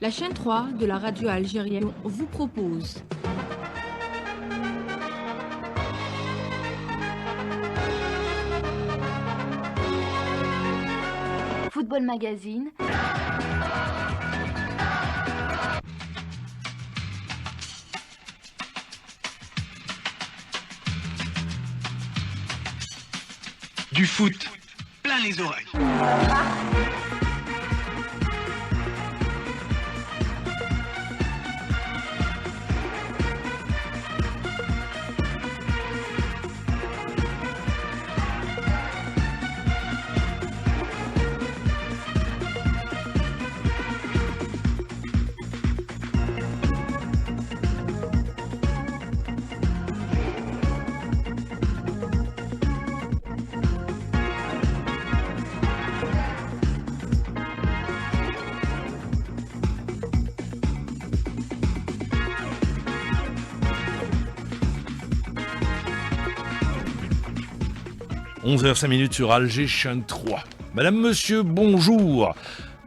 La chaîne 3 de la radio algérienne vous propose Football Magazine. Du foot, plein les oreilles. – 11h05 sur Alger, chaîne 3. Madame, monsieur, bonjour.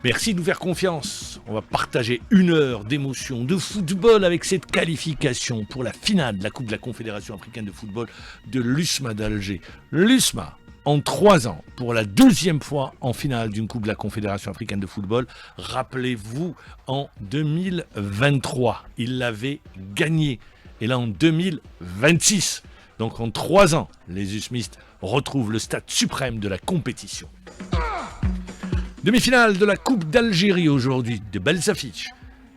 Merci de nous faire confiance. On va partager une heure d'émotion, de football avec cette qualification pour la finale de la Coupe de la Confédération africaine de football de l'USMA d'Alger. L'USMA, en 3 ans, pour la 2e fois en finale d'une Coupe de la Confédération africaine de football. Rappelez-vous, en 2023, il l'avait gagné. Et là, en 2026, donc en 3 ans, les USMistes retrouvent le stade suprême de la compétition. Demi-finale de la Coupe d'Algérie aujourd'hui, de belles affiches.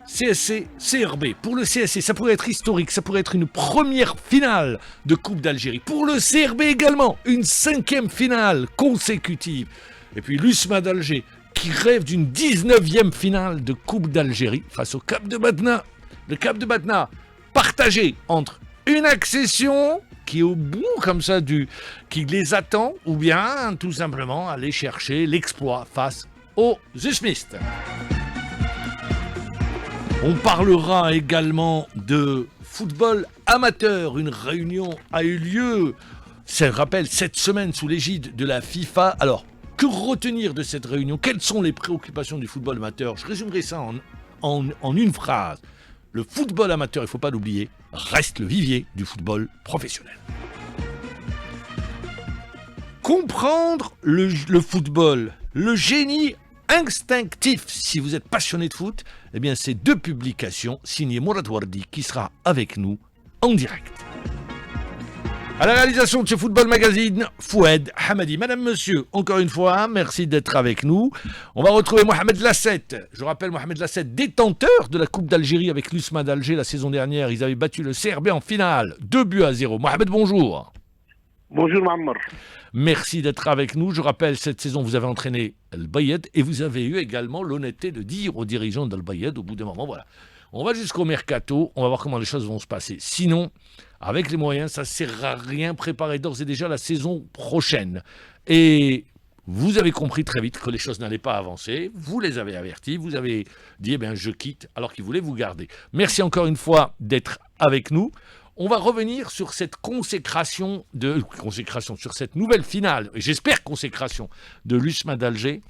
CSC, CRB. Pour le CSC, ça pourrait être historique, ça pourrait être une première finale de Coupe d'Algérie. Pour le CRB également, une 5e finale consécutive. Et puis l'USMA d'Alger, qui rêve d'une 19e finale de Coupe d'Algérie face au Cap de Batna. Le Cap de Batna, partagé entre une accession qui est au bout comme ça qui les attend, ou bien tout simplement aller chercher l'exploit face aux USMistes. On parlera également de football amateur. Une réunion a eu lieu, ça rappelle, cette semaine sous l'égide de la FIFA. Alors, que retenir de cette réunion? Quelles sont les préoccupations du football amateur? Je résumerai ça en une phrase. Le football amateur, il ne faut pas l'oublier, reste le vivier du football professionnel. Comprendre le football, le génie instinctif, si vous êtes passionné de foot, eh bien c'est 2 publications signées Mourad Wardi qui sera avec nous en direct. À la réalisation de ce Football Magazine, Foued Hamadi. Madame, monsieur, encore une fois, merci d'être avec nous. On va retrouver Mohamed Lassette. Je rappelle Mohamed Lassette, détenteur de la Coupe d'Algérie avec l'USMA d'Alger la saison dernière. Ils avaient battu le CRB en finale, 2-0. Mohamed, bonjour. Bonjour Mammar. Merci d'être avec nous. Je rappelle, cette saison, vous avez entraîné El Bayed et vous avez eu également l'honnêteté de dire aux dirigeants d'El Bayed au bout d'un moment, voilà, on va jusqu'au mercato, on va voir comment les choses vont se passer. Sinon, avec les moyens, ça ne sert à rien. Préparer d'ores et déjà la saison prochaine. Et vous avez compris très vite que les choses n'allaient pas avancer. Vous les avez avertis. Vous avez dit, eh bien, je quitte, alors qu'ils voulaient vous garder. Merci encore une fois d'être avec nous. On va revenir sur cette consécration, sur cette nouvelle finale, et j'espère consécration, de l'USMA d'Alger,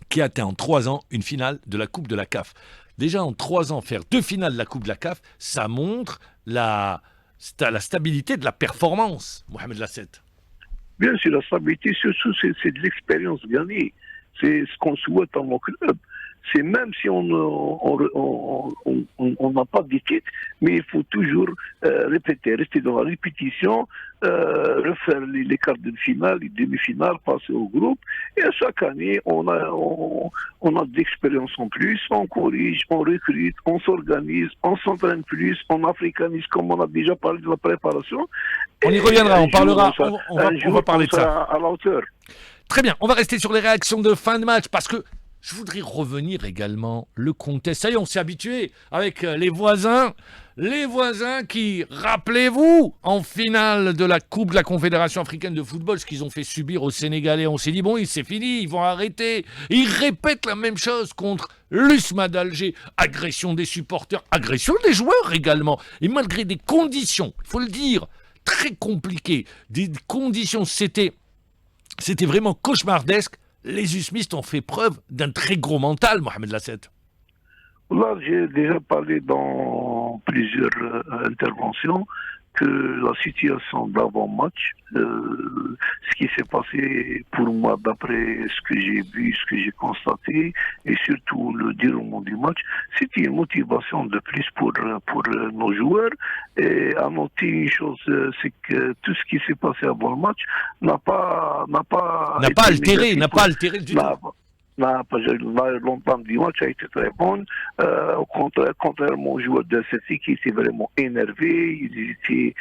qui atteint en 3 ans une finale de la Coupe de la CAF. Déjà en 3 ans, faire 2 finales de la Coupe de la CAF, ça montre la stabilité de la performance, Mohamed Lassette. Bien sûr, la stabilité, surtout, c'est de l'expérience gagnée. C'est ce qu'on souhaite dans mon club. C'est même si on n'a pas de titre, mais il faut toujours répéter, rester dans la répétition, refaire les quarts de finale, les demi-finales, passer au groupe. Et à chaque année, on a de l'expérience en plus, on corrige, on recrute, on s'organise, on s'entraîne plus, on africanise, comme on a déjà parlé de la préparation. On y reviendra, on parlera, on va parler de ça. À la hauteur. Très bien, on va rester sur les réactions de fin de match, parce que je voudrais revenir également le contexte. Ça y est, on s'est habitué avec les voisins qui, rappelez-vous, en finale de la Coupe de la Confédération africaine de football, ce qu'ils ont fait subir aux Sénégalais. On s'est dit, bon, c'est fini, ils vont arrêter. Ils répètent la même chose contre l'USMA d'Alger. Agression des supporters, agression des joueurs également. Et malgré des conditions, il faut le dire, très compliquées, des conditions, c'était vraiment cauchemardesque. Les USMistes ont fait preuve d'un très gros mental, Mohamed Lassette. Là, j'ai déjà parlé dans plusieurs interventions que la situation d'avant-match, ce qui s'est passé pour moi d'après ce que j'ai vu, ce que j'ai constaté, et surtout le déroulement du match, c'était une motivation de plus pour nos joueurs. Et à noter une chose, c'est que tout ce qui s'est passé avant le match n'a pas altéré du tout. L'entame du match a été très bonne. Contrairement aux joueurs de Celtic qui étaient vraiment énervés, ils étaient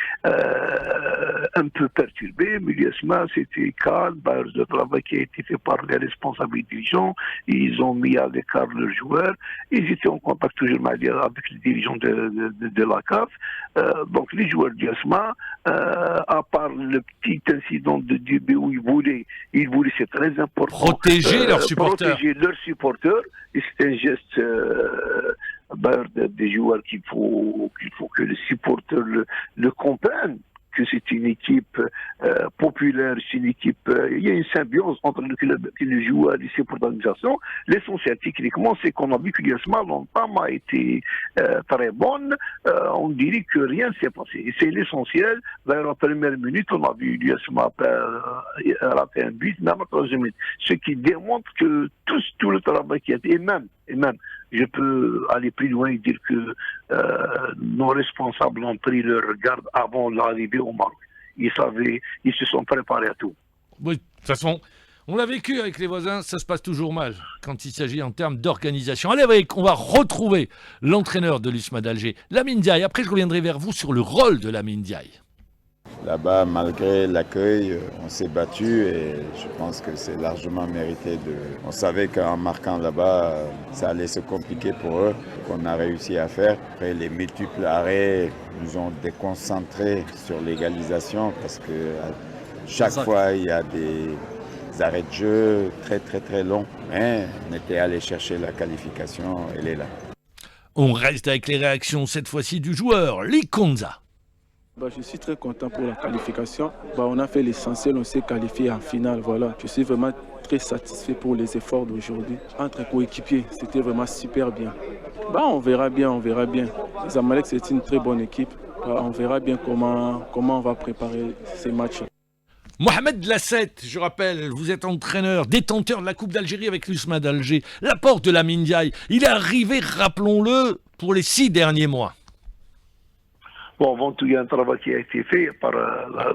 un peu perturbés. Milieu-semaine, c'était calme. Le travail qui a été fait par les responsables dirigeants, ils ont mis à l'écart leurs joueurs. Ils étaient en contact toujours avec les dirigeants de la CAF. Donc les joueurs d'Iasma, à part le petit incident de début où ils voulaient, c'est très important, protéger leurs supporters. Et c'est un geste des joueurs qu'il faut que les supporters le comprennent, que c'est une équipe populaire, c'est une équipe, il y a une symbiose entre le club et les joueurs, les supporters d'organisation. L'essentiel techniquement, c'est qu'on a vu que l'IASMA longtemps a été très bonne. On dirait que rien ne s'est passé. Et c'est l'essentiel. Vers la première minute, on a vu l'IASMA rater un but, même à la troisième minute. Ce qui démontre que tout le travail qui a été, et même, je peux aller plus loin et dire que nos responsables ont pris leur garde avant l'arrivée au Maroc. Ils se sont préparés à tout. Oui, de toute façon, on l'a vécu avec les voisins, ça se passe toujours mal quand il s'agit en termes d'organisation. Allez, on va retrouver l'entraîneur de l'USMA d'Alger, Lamine Ndiaye. Après, je reviendrai vers vous sur le rôle de Lamine Ndiaye. Là-bas, malgré l'accueil, on s'est battu et je pense que c'est largement mérité. On savait qu'en marquant là-bas, ça allait se compliquer pour eux, qu'on a réussi à faire. Après, les multiples arrêts nous ont déconcentrés sur l'égalisation parce que chaque fois, il y a des arrêts de jeu très très très longs. Mais on était allé chercher la qualification, elle est là. On reste avec les réactions cette fois-ci du joueur, Likonza. Je suis très content pour la qualification. On a fait l'essentiel, on s'est qualifié en finale. Voilà. Je suis vraiment très satisfait pour les efforts d'aujourd'hui. Entre coéquipiers, c'était vraiment super bien. On verra bien. Zamalek, c'est une très bonne équipe. On verra bien comment on va préparer ces matchs. Mohamed Lassette, je rappelle, vous êtes entraîneur, détenteur de la Coupe d'Algérie avec l'USMA d'Alger. L'apport de Lamine Ndiaye, il est arrivé, rappelons-le, pour les 6 derniers mois. Bon, avant tout, il y a un travail qui a été fait par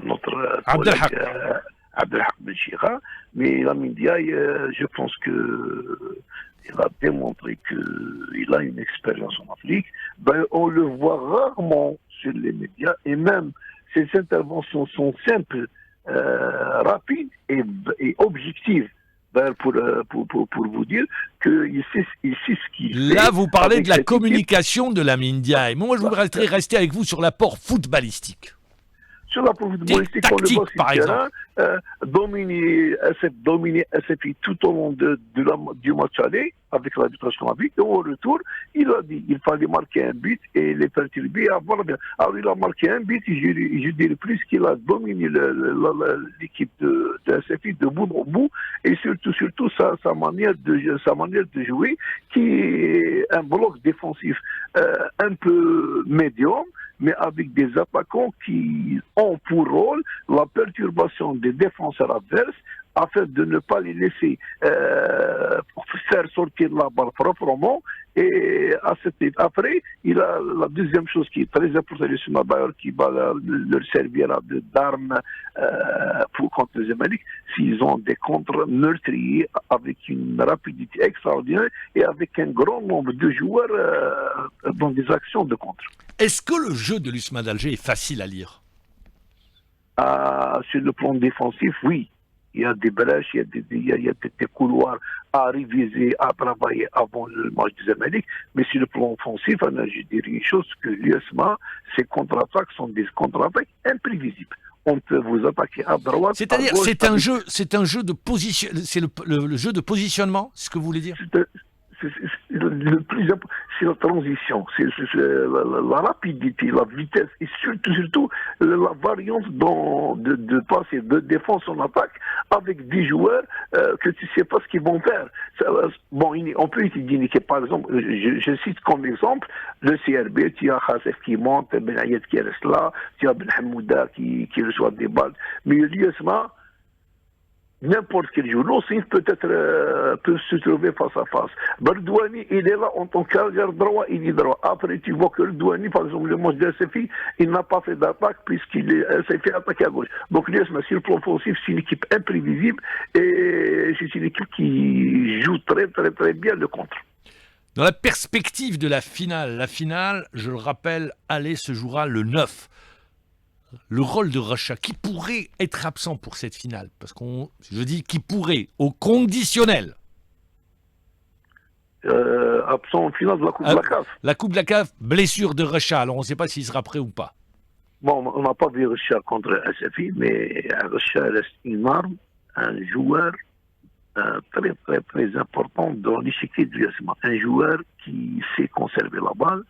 notre collègue Abdelhak Benchira, mais Lamine Ndiaye, je pense qu'il a démontré qu'il a une expérience en Afrique. On le voit rarement sur les médias, et même ses interventions sont simples, rapides et objectives. Pour vous dire qu'il sait ce qu'il fait. Là, vous parlez de la communication de Lamine Ndiaye. Moi, je voudrais rester avec vous sur l'apport footballistique. Sur l'apport footballistique, on le voit sur le terrain, dominer SFI tout au long du match aller, avec l'arbitrage qu'on a vu, et au retour, il a dit qu'il fallait marquer un but et les perturber. Alors, il a marqué un but, et je dirais plus qu'il a dominé l'équipe de SFI de bout en bout, et surtout sa manière de jouer, qui est un bloc défensif un peu médium, mais avec des attaquants qui ont pour rôle la perturbation des défenseurs adverses afin de ne pas les laisser faire sortir la balle proprement. Et après, il a la deuxième chose qui est très importante, qui va leur servir d'arme contre les Amériques, s'ils ont des contres meurtriers avec une rapidité extraordinaire et avec un grand nombre de joueurs dans des actions de contre. Est-ce que le jeu de l'USMA d'Alger est facile à lire? Sur le plan défensif, oui. Il y a des brèches, il y a des couloirs à réviser, à travailler avant le match des Amériques. Mais sur le plan offensif, je dirais une chose, que l'USMA, ses contre-attaques sont des contre-attaques imprévisibles. On peut vous attaquer à droite. C'est-à-dire, à gauche, c'est un jeu de position, c'est le jeu de positionnement, c'est ce que vous voulez dire? Le plus important, c'est la transition, c'est la rapidité, la vitesse et surtout la variante de passer de défense en attaque avec des joueurs que tu ne sais pas ce qu'ils vont faire. On peut étudier une équipe, par exemple, je cite comme exemple le CRB, tu as Khassef qui monte, Ben Ayed qui reste là, tu as Ben Hamouda qui reçoit des balles, mais l'USMA, n'importe quel jour, l'Océan peut se trouver face à face. Bardouani, il est là en tant qu'arrière droit, il est droit. Après, tu vois que le Douani, par exemple, le match de SFI, il n'a pas fait d'attaque puisqu'il s'est fait attaquer à gauche. Donc, l'USMA, sur le plan offensif, c'est une équipe imprévisible et c'est une équipe qui joue très, très, très bien le contre. Dans la perspective de la finale, je le rappelle, aller se jouera le 9. Le rôle de Racha, qui pourrait être absent pour cette finale? Parce je dis qui pourrait, au conditionnel. Absent en finale de la Coupe de la CAF. La Coupe de la CAF, blessure de Racha. Alors on ne sait pas s'il sera prêt ou pas. Bon, on n'a pas vu Racha contre SFI, mais Racha reste une arme, un joueur très, très, très important dans l'échiquier du USMA. Un joueur qui sait conserver la balle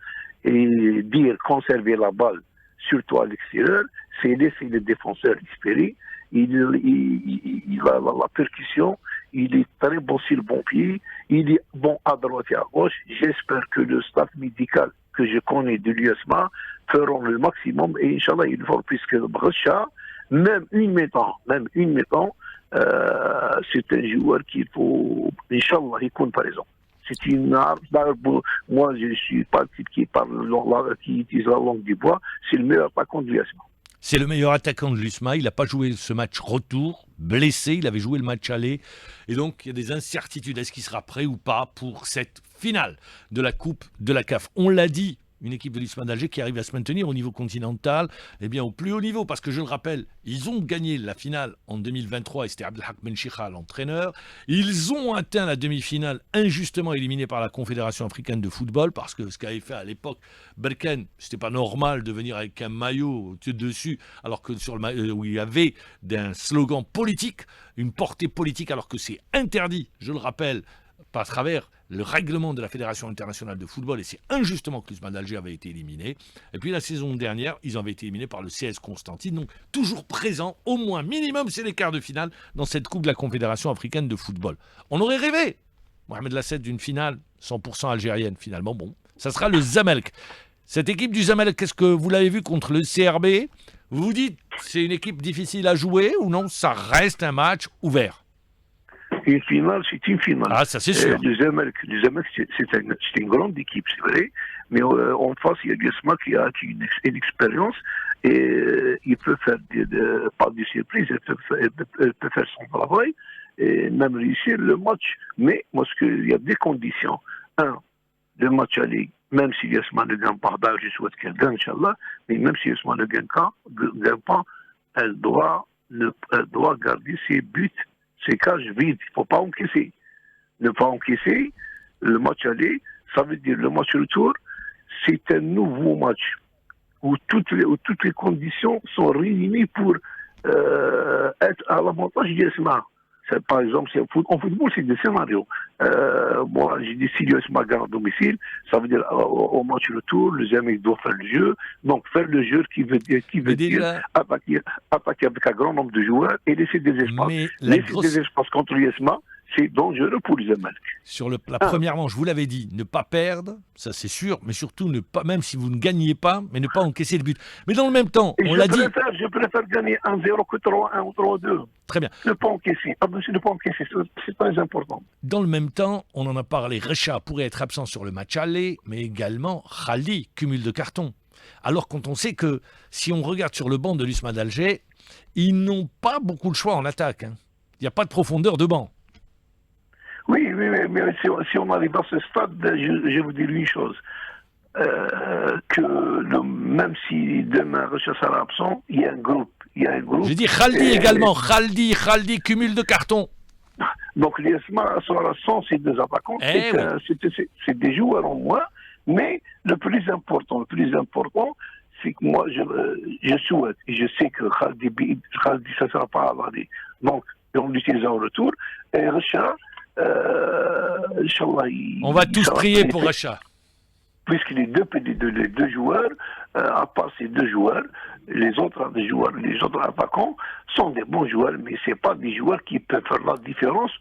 et dire conserver la balle surtout à l'extérieur, c'est laisser les défenseurs espérer. Il a la percussion, il est très bon sur le bon pied, il est bon à droite et à gauche. J'espère que le staff médical que je connais de l'USMA feront le maximum et Inch'Allah, il faut, puisque Bracha, même une mi-temps, c'est un joueur qu'il faut, Inch'Allah, il compte par exemple. C'est une arme. Moi, je ne suis pas le type qui utilise la langue du bois. C'est le meilleur attaquant de l'USMA. C'est le meilleur attaquant de l'USMA. Il n'a pas joué ce match retour, blessé. Il avait joué le match aller. Et donc, il y a des incertitudes. Est-ce qu'il sera prêt ou pas pour cette finale de la Coupe de la CAF? On l'a dit, une équipe de l'USMA d'Alger qui arrive à se maintenir au niveau continental, eh bien au plus haut niveau, parce que je le rappelle, ils ont gagné la finale en 2023 et c'était Abdelhak Benchicha l'entraîneur. Ils ont atteint la demi-finale injustement éliminés par la Confédération africaine de football, parce que ce qu'avait fait à l'époque Berken, c'était pas normal de venir avec un maillot dessus, alors que sur le maillot où il y avait un slogan politique, une portée politique, alors que c'est interdit, je le rappelle, à travers le règlement de la Fédération internationale de football, et c'est injustement que l'USMA d'Alger avait été éliminé. Et puis la saison dernière, ils avaient été éliminés par le CS Constantine, donc toujours présent, au moins minimum, c'est les quarts de finale dans cette Coupe de la Confédération africaine de football. On aurait rêvé, Mohamed Lasset, d'une finale 100% algérienne. Finalement, bon, ça sera le Zamalek. Cette équipe du Zamalek, qu'est-ce que vous l'avez vu contre le CRB? Vous vous dites, c'est une équipe difficile à jouer ou non? Ça reste un match ouvert. Une finale, c'est une finale. Ah, ça c'est sûr. Le Zamalek, c'est une grande équipe, c'est vrai, mais en face, il y a l'USMA qui a acquis une expérience et il peut faire pas de surprise, il peut faire son travail et même réussir le match. Mais parce qu'il y a des conditions. Un, le match aller, même si l'USMA ne gagne pas, je souhaite qu'elle gagne, Inch'Allah, mais même si l'USMA ne gagne pas, elle doit garder ses buts. Ces cages vides, il ne faut pas encaisser. Ne pas encaisser, le match aller, ça veut dire le match retour, c'est un nouveau match où toutes les conditions sont réunies pour être à l'avantage du SMA. Par exemple, en football, c'est des scénarios. Moi, j'ai dit si l'USMA gagne à domicile, ça veut dire au match retour, le Zamalek doit faire le jeu. Donc, faire le jeu qui veut dire attaquer avec un grand nombre de joueurs et laisser des espaces. Des espaces contre l'USMA, c'est dangereux pour les Zamalek. Sur la première manche, vous l'avez dit, ne pas perdre, ça c'est sûr, mais surtout ne pas, même si vous ne gagnez pas, mais ne pas encaisser le but. Mais dans le même temps, on l'a dit. Je préfère gagner 1-0 que 3-1 ou 3-2. Très bien. Ne pas encaisser. C'est très important. Dans le même temps, on en a parlé, Recha pourrait être absent sur le match aller, mais également Khaldi, cumul de cartons. Alors quand on sait que, si on regarde sur le banc de l'USMA d'Alger, ils n'ont pas beaucoup de choix en attaque. Il n'y a pas de profondeur de banc. Oui, mais si on arrive à ce stade, je vous dis une chose. Même si demain Recha sera absent, il y a un groupe. J'ai dit Khaldi également. Khaldi, cumul de cartons. Donc l'USMA sera sans ces deux attaquants. C'est des joueurs en moins. Mais le plus important, c'est que moi, je souhaite, et je sais que Khaldi ça ne sera pas à l'année. Donc, on l'utilise en retour. Et Recha, Inch'Allah, on va tous prier pour Recha. puisque les deux joueurs, à part ces deux joueurs, les autres attaquants sont des bons joueurs, mais ce pas des joueurs qui peuvent faire la différence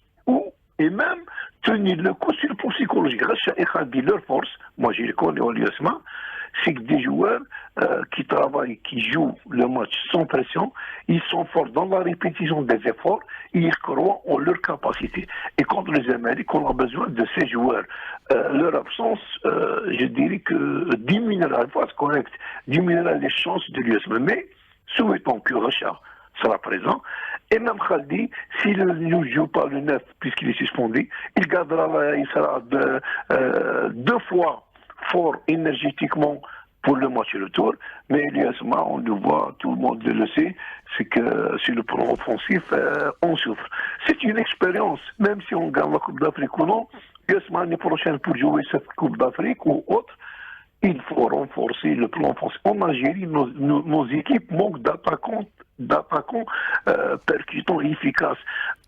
et même tenir le coup sur le plan psychologique. Et Khaldi, leur force, moi je les connais au Liosma, c'est que des joueurs qui travaillent, qui jouent le match sans pression, ils sont forts dans la répétition des efforts, ils croient en leur capacité. Et contre les Américains, on a besoin de ces joueurs. Leur absence, je dirais que diminuera, c'est correct, diminuera les chances de l'USM. Mais souhaitons que Richard sera présent. Et même Khaldi, s'il ne joue pas le 9 puisqu'il est suspendu, il sera deux fois fort énergétiquement pour le match retour, mais l'USMA, on le voit, tout le monde le sait, c'est que sur le plan offensif, on souffre. C'est une expérience, même si on gagne la Coupe d'Afrique ou non, l'USMA l'année prochaine pour jouer cette Coupe d'Afrique ou autre, il faut renforcer le plan offensif. En Algérie, nos équipes manquent d'attaquants percutants et efficaces.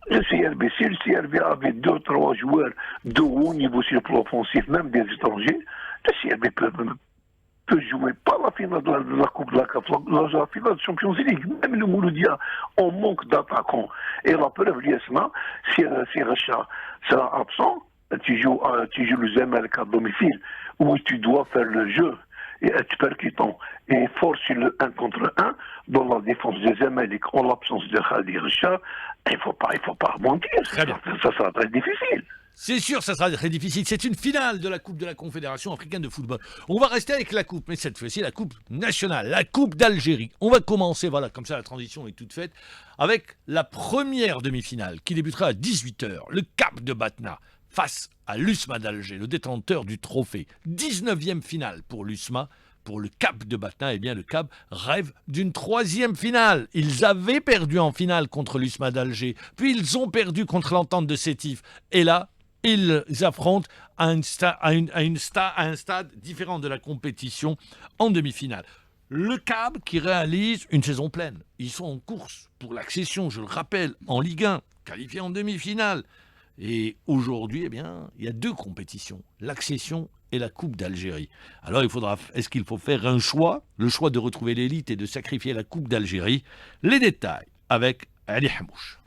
Le CRB, si le CRB avait 2-3 joueurs de haut niveau sur le plan offensif, même des étrangers, le CRB peut jouer pas la finale de la Coupe de la CAF, la finale de Champions League. Même le Mouloudia, on manque d'attaquants. Et la preuve, l'ISMA, si Racha sera absent, tu joues le Zamalek à domicile, où tu dois faire le jeu et être percutant et fort sur le 1 contre 1 dans la défense des Zamalek en l'absence de Khaldi Racha, il faut pas mentir. Ça sera très difficile. C'est sûr, ça sera très difficile. C'est une finale de la Coupe de la Confédération africaine de football. On va rester avec la Coupe, mais cette fois-ci, la Coupe nationale, la Coupe d'Algérie. On va commencer, voilà, comme ça la transition est toute faite, avec la première demi-finale qui débutera à 18h. Le Cap de Batna face à l'USMA d'Alger, le détenteur du trophée. 19e finale pour l'USMA. Pour le Cap de Batna, eh bien le Cap rêve d'une 3e finale. Ils avaient perdu en finale contre l'USMA d'Alger, puis ils ont perdu contre l'Entente de Sétif. Et là, ils affrontent à un stade différent de la compétition en demi-finale. Le CAB qui réalise une saison pleine. Ils sont en course pour l'accession, je le rappelle, en Ligue 1, qualifiés en demi-finale. Et aujourd'hui, eh bien, il y a 2 compétitions, l'accession et la Coupe d'Algérie. Alors, est-ce qu'il faut faire un choix, le choix de retrouver l'élite et de sacrifier la Coupe d'Algérie? Les détails avec Ali Hamouche.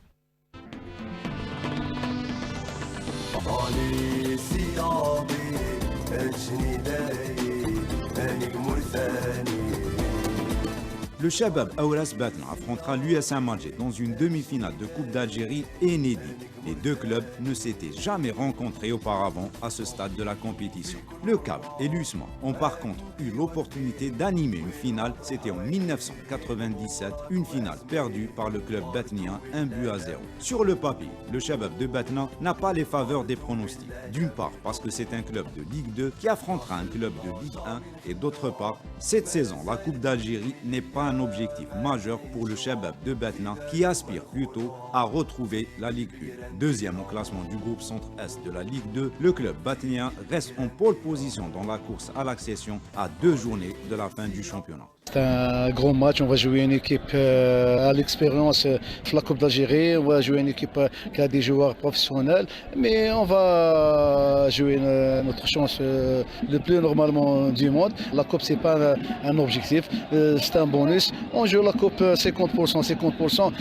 Le Shabab Aouras Batna affrontera l'USM Alger dans une demi-finale de Coupe d'Algérie inédite. Les 2 clubs ne s'étaient jamais rencontrés auparavant à ce stade de la compétition. Le CAB et l'USMA ont par contre eu l'opportunité d'animer une finale, c'était en 1997, une finale perdue par le club batnien 1-0. Sur le papier, le Shabab de Batna n'a pas les faveurs des pronostics. D'une part parce que c'est un club de Ligue 2 qui affrontera un club de Ligue 1 et d'autre part, cette saison, la Coupe d'Algérie n'est pas un objectif majeur pour le Shabab de Batna qui aspire plutôt à retrouver la Ligue 1. Deuxième au classement du groupe Centre-Est de la Ligue 2, le club batnien reste en pole position dans la course à l'accession à 2 journées de la fin du championnat. C'est un grand match, on va jouer une équipe à l'expérience de la Coupe d'Algérie, on va jouer une équipe qui a des joueurs professionnels, mais on va jouer notre chance le plus normalement du monde. La Coupe, c'est pas un objectif, c'est un bonus. On joue la Coupe 50%.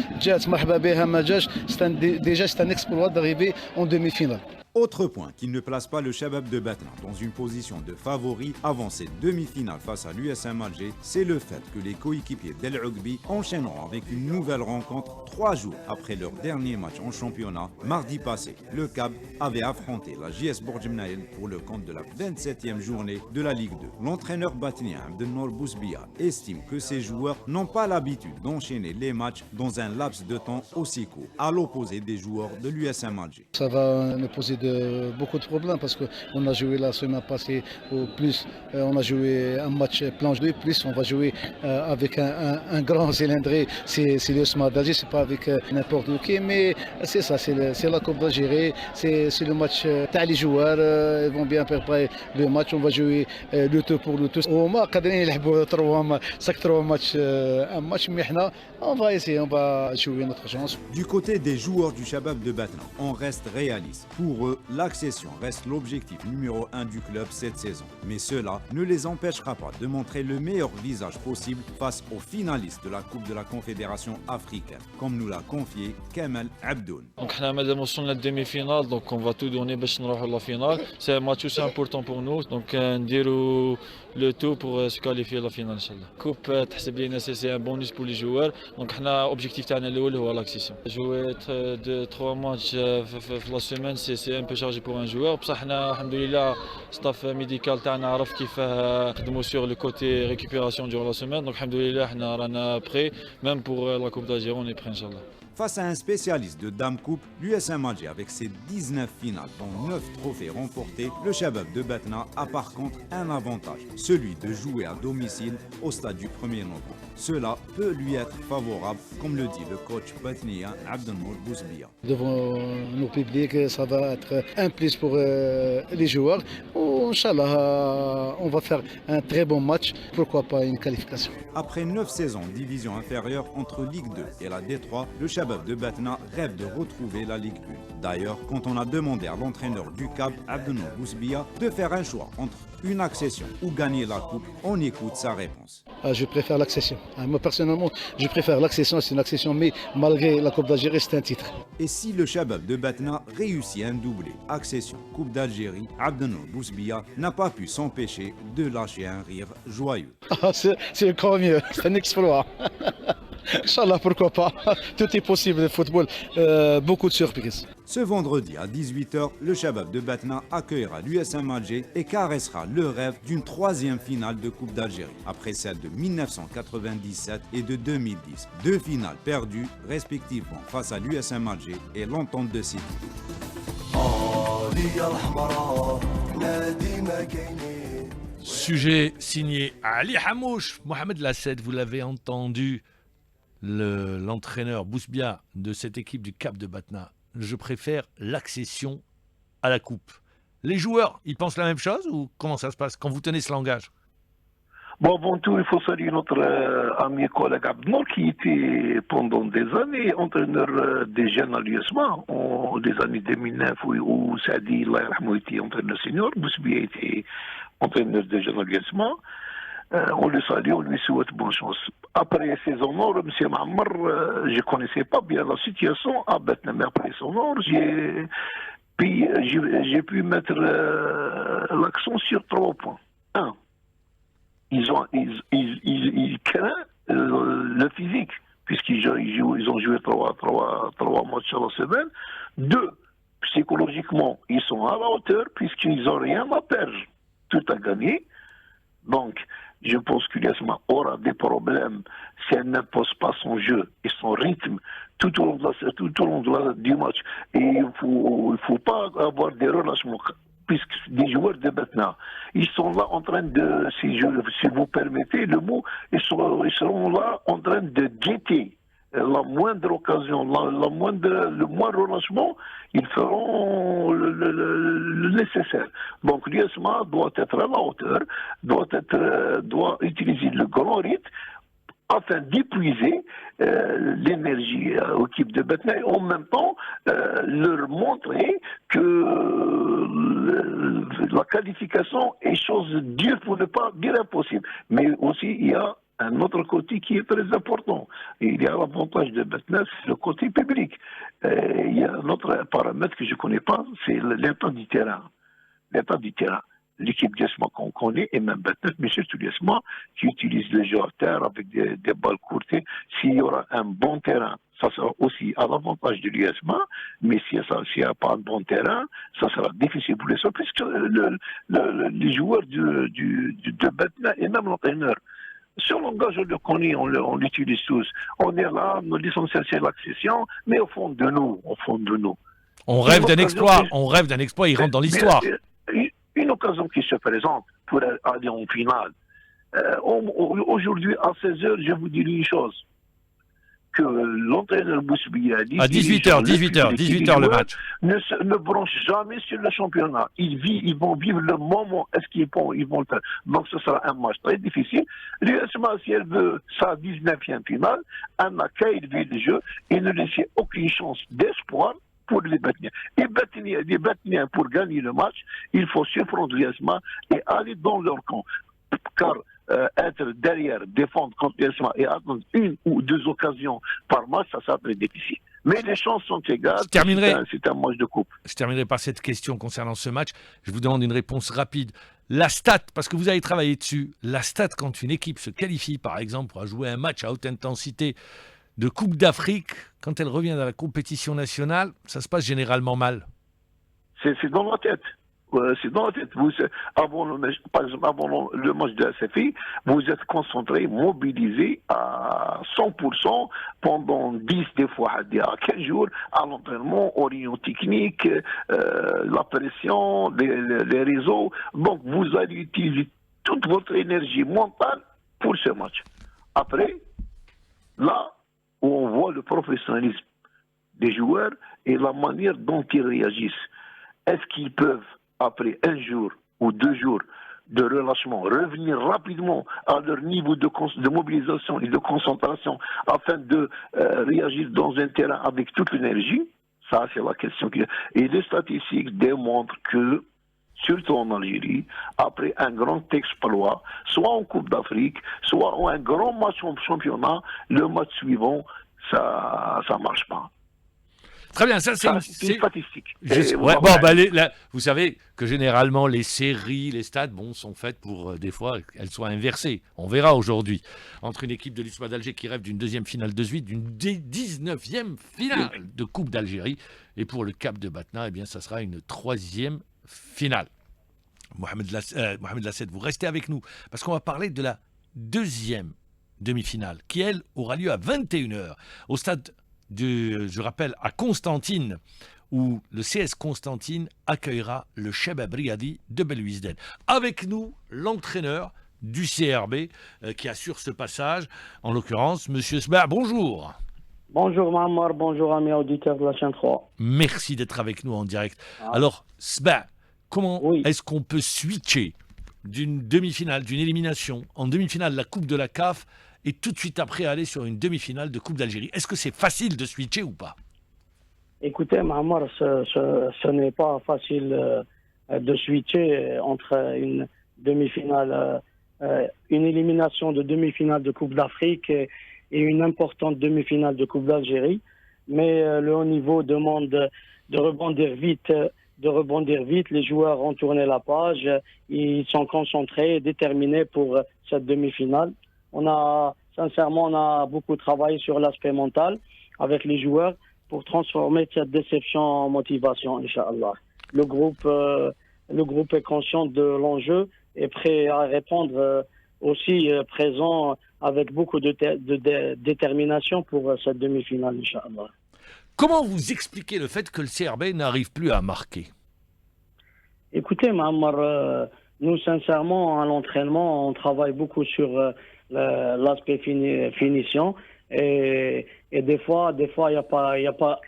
Déjà, c'est un exploit d'arriver en demi-finale. Autre point qui ne place pas le Shabab de Batna dans une position de favori avant cette demi-finale face à l'USM Alger, c'est le fait que les coéquipiers d'El Ougbi enchaîneront avec une nouvelle rencontre 3 jours après leur dernier match en championnat. Mardi passé, le CAB avait affronté la JS Bourg-Jemnaïl pour le compte de la 27e journée de la Ligue 2. L'entraîneur batnien Abdelnour Bousbia estime que ses joueurs n'ont pas l'habitude d'enchaîner les matchs dans un laps de temps aussi court, à l'opposé des joueurs de l'USM Alger. Ça va nous poser beaucoup de problèmes parce qu'on a joué la semaine passée au plus, on a joué un match planche 2, plus on va jouer avec un grand cylindré, c'est l'USMA d'Alger, c'est pas avec n'importe qui, mais c'est ça, c'est la Coupe d'Algérie, c'est le match, les joueurs ils vont bien préparer le match, on va jouer le tout pour le tout. وما قادرين يلعبوا 3 matchs, un match, mais on va essayer, on va jouer notre chance. Du côté des joueurs du Shabab de Batna, on reste réaliste. Pour eux, eux, l'accession reste l'objectif numéro 1 du club cette saison. Mais cela ne les empêchera pas de montrer le meilleur visage possible face aux finalistes de la Coupe de la Confédération africaine, comme nous l'a confié Kamel Abdoun. Donc on a la demi-finale, donc on va tout donner pour نروحوا la finale. C'est un match aussi important pour nous, donc نديروا le tout pour se qualifier à la finale inchallah. Coupe تحسب لينا c'est un bonus pour les joueurs. Donc حنا objectif تاعنا الاول هو l'accession. Jouer 3 matchs في la semaine c'est un peu chargé pour un joueur. بصح حنا الحمد لله staff médical تاعنا عرف كيف نخدموا sur le côté récupération durant la semaine. Donc الحمد لله حنا رانا prêt même pour la Coupe d'Algérie on est prêt inchallah. Face à un spécialiste de Dame Coupe, l'USM Alger avec ses 19 finales dont 9 trophées remportés, le Shabab de Batna a par contre un avantage, celui de jouer à domicile au stade du 1er novembre. Cela peut lui être favorable, comme le dit le coach batnien Abdelmour Bousbia. Devant nos publics, ça va être un plus pour les joueurs. Inch'Allah, on va faire un très bon match, pourquoi pas une qualification. Après 9 saisons division inférieure entre Ligue 2 et la D3, le Shabab de Batna rêve de retrouver la Ligue 1. D'ailleurs, quand on a demandé à l'entraîneur du CAB, Abdelmour Bousbia, de faire un choix entre une accession ou gagner la coupe, on écoute sa réponse. Je préfère l'accession. Moi personnellement, je préfère l'accession, c'est une accession, mais malgré la Coupe d'Algérie, c'est un titre. Et si le Shabab de Batna réussit un doublé, accession, Coupe d'Algérie, Abdelmour Bousbia n'a pas pu s'empêcher de lâcher un rire joyeux. C'est encore mieux, c'est un exploit. Inch'Allah, pourquoi pas. Tout est possible le football, beaucoup de surprises. Ce vendredi à 18h, le Shabab de Batna accueillera l'USM Alger et caressera le rêve d'une 3e finale de Coupe d'Algérie, après celle de 1997 et de 2010. 2 finales perdues, respectivement face à l'USM Alger et l'Entente de Sidi. Sujet signé Ali Hamouche, Mohamed Lasset, vous l'avez entendu, l'entraîneur Bousbia de cette équipe du Cap de Batna. Je préfère l'accession à la coupe. Les joueurs, ils pensent la même chose ou comment ça se passe quand vous tenez ce langage? Bon, avant tout, il faut saluer notre ami et collègue Abdelmour qui était pendant des années entraîneur des jeunes à l'USMA, des années 2009 où Saadi était entraîneur senior, Bousbia était entraîneur des jeunes à l'USMA. On le salue, on lui souhaite bonne chance. Après ses honneurs, M. Mahammar, je ne connaissais pas bien la situation à Batna, mais après son honneur, j'ai pu mettre l'accent sur 3 points. 1. Ils craignent le physique, puisqu'ils ont joué 3 matchs à la semaine. 2. Psychologiquement, ils sont à la hauteur, puisqu'ils n'ont rien à perdre. Tout à gagner. Donc, je pense que l'USMA aura des problèmes si elle n'impose pas son jeu et son rythme tout au long du match. Et il ne faut pas avoir des relâchements, puisque des joueurs de Batna, ils sont là en train de, si vous permettez le mot, ils seront là en train de guetter la moindre occasion, le moindre relâchement, ils feront le nécessaire. Donc l'USMA doit être à la hauteur, doit utiliser le grand rythme afin d'épuiser l'énergie aux équipes de Batna et en même temps leur montrer que la qualification est chose dure pour ne pas dire impossible. Mais aussi il y a un autre côté qui est très important. Il y a l'avantage de Batna, c'est le côté public. Il y a un autre paramètre que je ne connais pas, c'est l'état du terrain. L'état du terrain. L'équipe d'USMA qu'on connaît, et même Batna, mais surtout l'USMA, qui utilise le jeu à terre avec des balles courtes. S'il y aura un bon terrain, ça sera aussi à l'avantage de l'USMA, mais s'il n'y a pas un bon terrain, ça sera difficile pour les autres, puisque les joueurs de Batna et même l'entraîneur, ce langage, on le connaît, on l'utilise tous. On est là, l'essentiel c'est l'accession, mais au fond de nous. On rêve d'un exploit, il rentre dans l'histoire. Une occasion qui se présente pour aller en finale. Aujourd'hui, à 16h, je vous dis une chose. Que l'entraîneur Bousbia dit... À 18h le match. Ne branche jamais sur le championnat. Ils vont vivre le moment. Est-ce qu'ils vont le faire? Donc ce sera un match très difficile. L'USMA, si elle veut sa 19e finale, elle n'a qu'à élever le jeu et ne laisser aucune chance d'espoir pour les Batniens. Les Batniens, pour gagner le match, il faut surprendre l'Iasma et aller dans leur camp. Car être derrière, défendre contre l'Iasma et attendre une ou deux occasions par match, ça sera très difficile. Mais les chances sont égales. C'est un match de coupe. Je terminerai par cette question concernant ce match. Je vous demande une réponse rapide. La stat, parce que vous avez travaillé dessus, la stat quand une équipe se qualifie, par exemple, pour jouer un match à haute intensité de Coupe d'Afrique, quand elle revient dans la compétition nationale, ça se passe généralement mal. C'est dans la tête. C'est dans la tête. Par exemple, avant le match de la CFI, vous êtes concentré, mobilisé à 100% pendant 10, des fois à 15 jours, à l'entraînement, aux réunions techniques, la pression, les réseaux. Donc, vous allez utiliser toute votre énergie mentale pour ce match. Après, là où on voit le professionnalisme des joueurs et la manière dont ils réagissent. Est-ce qu'ils peuvent, après un jour ou 2 jours de relâchement, revenir rapidement à leur niveau de mobilisation et de concentration afin de réagir dans un terrain avec toute l'énergie? Ça, c'est la question. Et les statistiques démontrent que, surtout en Algérie, après un grand exploit, soit en Coupe d'Afrique, soit en un grand match en championnat, le match suivant, ça ne marche pas. Très bien, ça c'est une statistique. Vous savez que généralement les séries, les stades, sont faites pour des fois elles soient inversées. On verra aujourd'hui entre une équipe de l'USMA d'Alger qui rêve d'une deuxième finale de suite, d'une 19e finale de Coupe d'Algérie, et pour le Cap de Batna, eh bien ça sera une 3e finale. Mohamed Lasset, vous restez avec nous parce qu'on va parler de la 2e demi-finale qui elle aura lieu à 21h au stade je rappelle, à Constantine, où le CS Constantine accueillera le Shabab Riyadi de Belouizdad. Avec nous, l'entraîneur du CRB qui assure ce passage, en l'occurrence, Monsieur Sba. Bonjour. Bonjour Mammar, bonjour amis auditeurs de la chaîne 3. Merci d'être avec nous en direct. Alors, Sba, comment est-ce qu'on peut switcher d'une demi-finale, d'une élimination, en demi-finale de la Coupe de la CAF, et tout de suite après aller sur une demi-finale de Coupe d'Algérie? Est-ce que c'est facile de switcher ou pas? Écoutez, Mahamar, ce n'est pas facile de switcher entre une demi-finale, une élimination de demi-finale de Coupe d'Afrique et une importante demi-finale de Coupe d'Algérie. Mais le haut niveau demande de rebondir vite. Les joueurs ont tourné la page, ils sont concentrés et déterminés pour cette demi-finale. On a beaucoup travaillé sur l'aspect mental avec les joueurs pour transformer cette déception en motivation, Inch'Allah. Le groupe est conscient de l'enjeu et prêt à répondre, aussi présent avec beaucoup de détermination pour cette demi-finale, Inch'Allah. Comment vous expliquez le fait que le CRB n'arrive plus à marquer? Écoutez, Mahamar, nous, sincèrement, à l'entraînement, on travaille beaucoup sur l'aspect finition et des fois il y a pas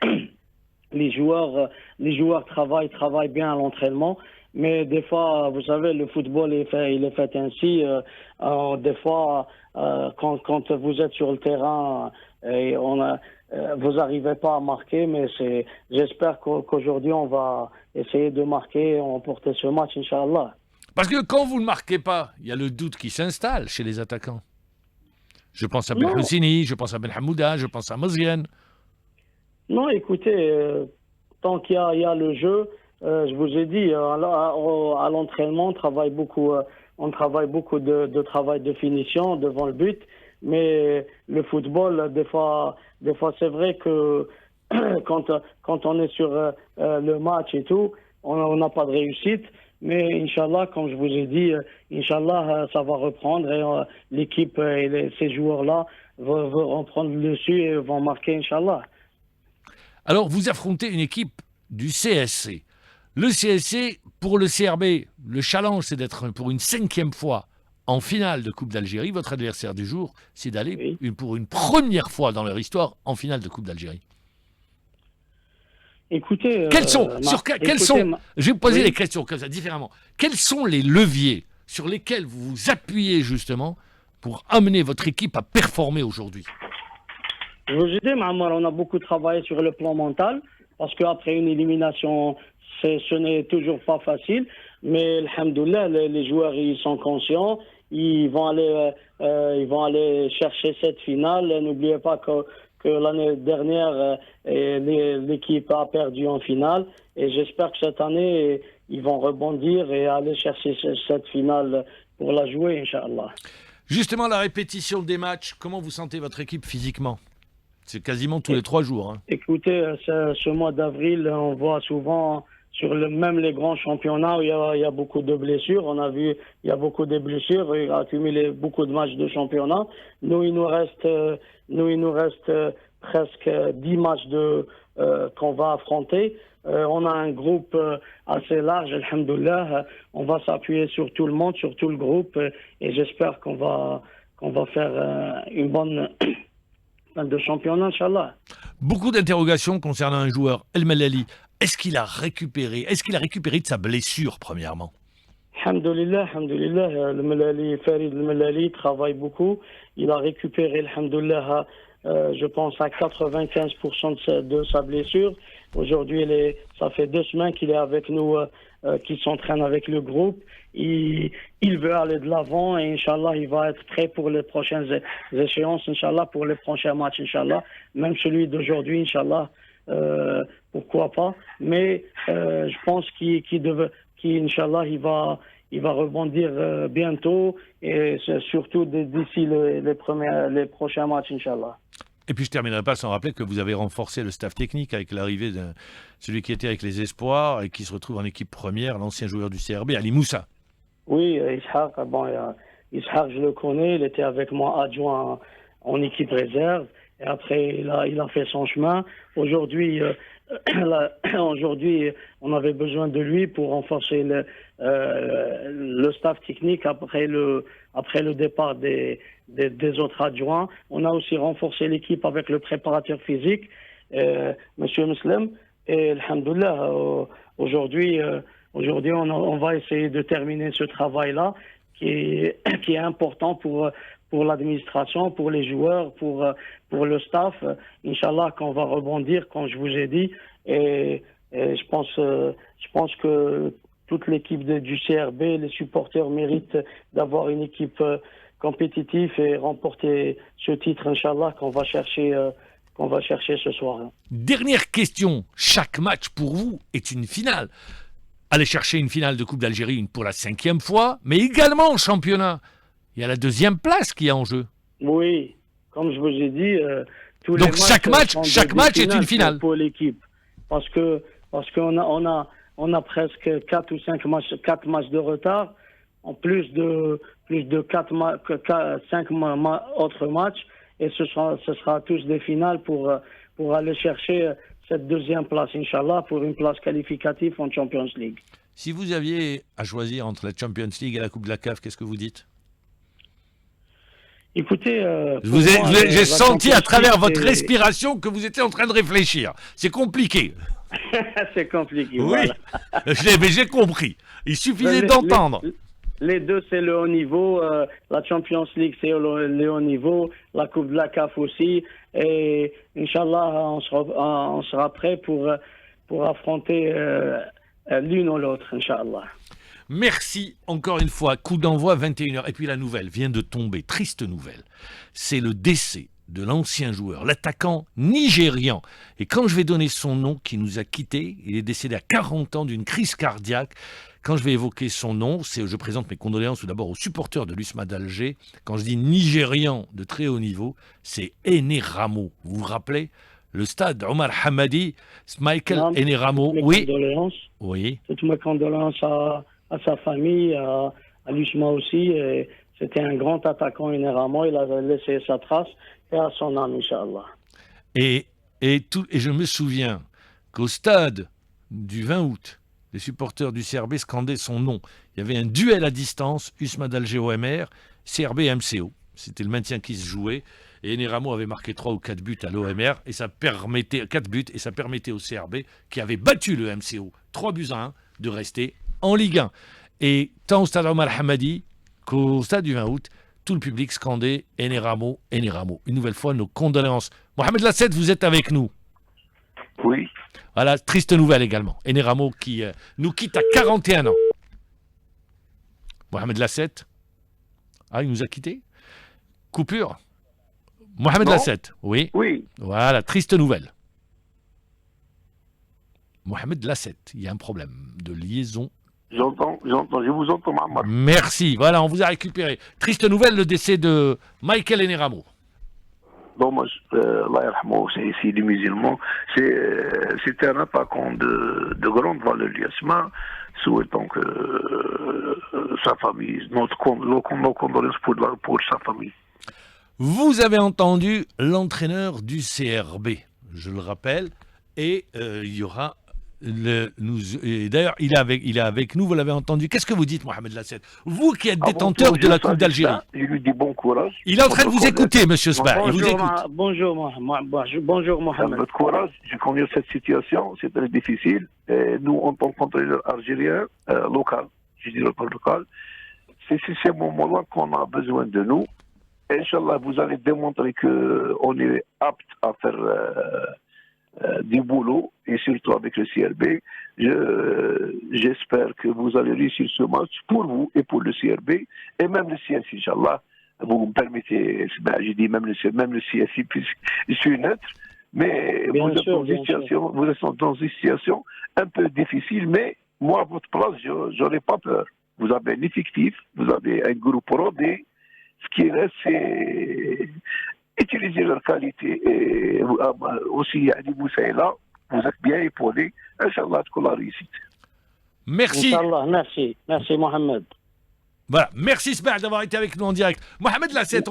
les joueurs travaillent bien à l'entraînement, mais des fois, vous savez, le football il est fait ainsi. Des fois, quand vous êtes sur le terrain et vous n'arrivez pas à marquer, mais j'espère qu'aujourd'hui on va essayer de marquer et remporter ce match, Inch'Allah. Parce que quand vous ne marquez pas, il y a le doute qui s'installe chez les attaquants. Je pense à Ben Houssini, je pense à Ben Hamouda, je pense à Mazienne. Non, écoutez, tant qu'il y a le jeu, je vous ai dit, à l'entraînement, on travaille beaucoup de travail de finition devant le but, mais le football, des fois c'est vrai que quand on est sur le match et tout, on n'a pas de réussite. Mais Inch'Allah, comme je vous ai dit, Inch'Allah, ça va reprendre et l'équipe et ces joueurs-là vont reprendre le dessus et vont marquer, Inch'Allah. Alors, vous affrontez une équipe du CSC. Le CSC, pour le CRB, le challenge, c'est d'être pour une 5e fois en finale de Coupe d'Algérie. Votre adversaire du jour, c'est d'aller pour une première fois dans leur histoire en finale de Coupe d'Algérie. Écoutez, je vais vous poser les questions comme ça, différemment. Quels sont les leviers sur lesquels vous vous appuyez justement pour amener votre équipe à performer aujourd'hui? Je vous ai dit, Mahamar, on a beaucoup travaillé sur le plan mental. parce qu'après une élimination, ce n'est toujours pas facile. Mais alhamdoulilah, les joueurs ils sont conscients, ils vont aller chercher cette finale. N'oubliez pas que l'année dernière, l'équipe a perdu en finale. Et j'espère que cette année, ils vont rebondir et aller chercher cette finale pour la jouer, Inch'Allah. Justement, la répétition des matchs, comment vous sentez votre équipe physiquement? C'est quasiment tous les 3 jours. Hein. Écoutez, ce mois d'avril, on voit souvent même les grands championnats où il y a beaucoup de blessures. On a vu, il y a beaucoup de blessures, il a accumulé beaucoup de matchs de championnat. Nous, il nous reste presque 10 matchs qu'on va affronter. On a un groupe assez large, alhamdoulilah. On va s'appuyer sur tout le monde, sur tout le groupe, et j'espère qu'on va faire une bonne fin de championnat, Inch'Allah. Beaucoup d'interrogations concernant un joueur, El Melali. Est-ce qu'il a récupéré de sa blessure, premièrement? Alhamdoulilah, Farid El Melali travaille beaucoup. Il a récupéré, alhamdoulilah, je pense à 95% de sa blessure. Aujourd'hui, ça fait 2 semaines qu'il est avec nous, qu'il s'entraîne avec le groupe. Il veut aller de l'avant et Inch'Allah, il va être prêt pour les prochaines échéances, Inch'Allah, pour les prochains matchs, Inch'Allah. Même celui d'aujourd'hui, Inch'Allah, pourquoi pas. Mais je pense qu'Inch'Allah, il va rebondir bientôt et surtout d'ici les prochains matchs, Inch'Allah. Et puis je ne terminerai pas sans rappeler que vous avez renforcé le staff technique avec l'arrivée de celui qui était avec les Espoirs et qui se retrouve en équipe première, l'ancien joueur du CRB, Ali Moussa. Oui, Ishaq, Ishaq, je le connais, il était avec moi adjoint en équipe réserve. Et après, il a fait son chemin. Aujourd'hui, on avait besoin de lui pour renforcer le staff technique après le départ des autres adjoints. On a aussi renforcé l'équipe avec le préparateur physique, Monsieur Muslim. Et alhamdoulilah, aujourd'hui, on va essayer de terminer ce travail-là qui est important pour l'administration, pour les joueurs, pour le staff. Inch'Allah, qu'on va rebondir, comme je vous ai dit. Et je pense que toute l'équipe du CRB, les supporters méritent d'avoir une équipe compétitive et remporter ce titre, Inch'Allah, qu'on va chercher ce soir. Dernière question. Chaque match pour vous est une finale. Allez chercher une finale de Coupe d'Algérie pour la 5e fois, mais également en championnat. Il y a la 2e place qui est en jeu. Oui, comme je vous ai dit, tous donc les matchs chaque match est une finale pour l'équipe, parce qu'on a presque 4 ou 5 matchs de retard, en plus de 5 autres matchs, et ce sera tous des finales pour aller chercher cette 2e place, Inch'Allah, pour une place qualificative en Champions League. Si vous aviez à choisir entre la Champions League et la Coupe de la CAF, qu'est-ce que vous dites? Écoutez, j'ai senti à travers votre respiration que vous étiez en train de réfléchir. C'est compliqué. C'est compliqué. Oui, voilà. mais j'ai compris. Il suffisait d'entendre. Les deux, c'est le haut niveau. La Champions League, c'est le haut niveau. La Coupe de la CAF aussi. Et Inch'Allah, on sera prêt pour affronter l'une ou l'autre, Inch'Allah. Merci encore une fois. Coup d'envoi 21h. Et puis la nouvelle vient de tomber. Triste nouvelle. C'est le décès de l'ancien joueur, l'attaquant nigérian. Et quand je vais donner son nom, qui nous a quittés, il est décédé à 40 ans d'une crise cardiaque. Quand je vais évoquer son nom, je présente mes condoléances tout d'abord aux supporters de l'USMA d'Alger. Quand je dis nigérian de très haut niveau, c'est Enéramo. Vous vous rappelez? Le stade Omar Hamadi, Michael Enéramo. Oui. Oui. Toutes mes condoléances à sa famille, à l'USMA aussi. Et c'était un grand attaquant, Enéramo. Il a laissé sa trace et à son âme, Inch'Allah. Et je me souviens qu'au stade du 20 août, les supporters du CRB scandaient son nom. Il y avait un duel à distance, USMA d'Alger OMR, CRB MCO. C'était le maintien qui se jouait. Et Enéramo avait marqué 3 ou 4 buts à l'OMR, et ça permettait 4 buts, et ça permettait au CRB, qui avait battu le MCO 3-1, de rester en Ligue 1. Et tant au stade Omar Hamadi qu'au stade du 20 août, tout le public scandait Enéramo, Enéramo. Une nouvelle fois, nos condoléances. Mohamed Lasset, vous êtes avec nous. Oui. Voilà, triste nouvelle également. Enneramo qui nous quitte à 41 ans. Mohamed Lassette. Ah, il nous a quittés. Coupure. Mohamed Lassette, oui. Oui. Voilà, triste nouvelle. Mohamed Lassette, il y a un problème de liaison. J'entends, je vous entends, Mohamed. Merci, voilà, on vous a récupéré. Triste nouvelle, le décès de Michael Enneramo. Dommage, Allah yarhamou, c'est des musulmans. C'est un attaquant de grande valeur, Liasma. Souhaitons que sa famille, nos condoléances pour sa famille. Vous avez entendu l'entraîneur du CRB, je le rappelle, et il y aura... D'ailleurs, il est avec nous, vous l'avez entendu. Qu'est-ce que vous dites, Mohamed Lassette? Vous qui êtes détenteur de la Coupe d'Algérie. Je lui dis bon courage. Il est en train de vous écouter, monsieur Sba. Il vous écoute. Bonjour Mohamed. Votre courage, je connais cette situation, c'est très difficile. Et nous, en tant qu'entraîneur algérien, local, je dis local, c'est ces moments-là qu'on a besoin de nous. Inch'Allah, vous allez démontrer qu'on est apte à faire du boulot, et surtout avec le CRB. J'espère que vous allez réussir ce match pour vous et pour le CRB, et même le CSI, Inch'Allah. Vous me permettez, je dis même le CSI, puisque je suis neutre, mais vous êtes dans une situation un peu difficile, mais moi, à votre place, je n'aurais pas peur. Vous avez un effectif, vous avez un groupe rodé. Ce qui reste, c'est utiliser leur qualité. Et aussi, Ali Moussa est là, vous êtes bien épaulés. Inch'Allah, pour la réussite. Merci. Inch'Allah, merci Mohamed. Voilà, merci Sba d'avoir été avec nous en direct. Mohamed Lassette,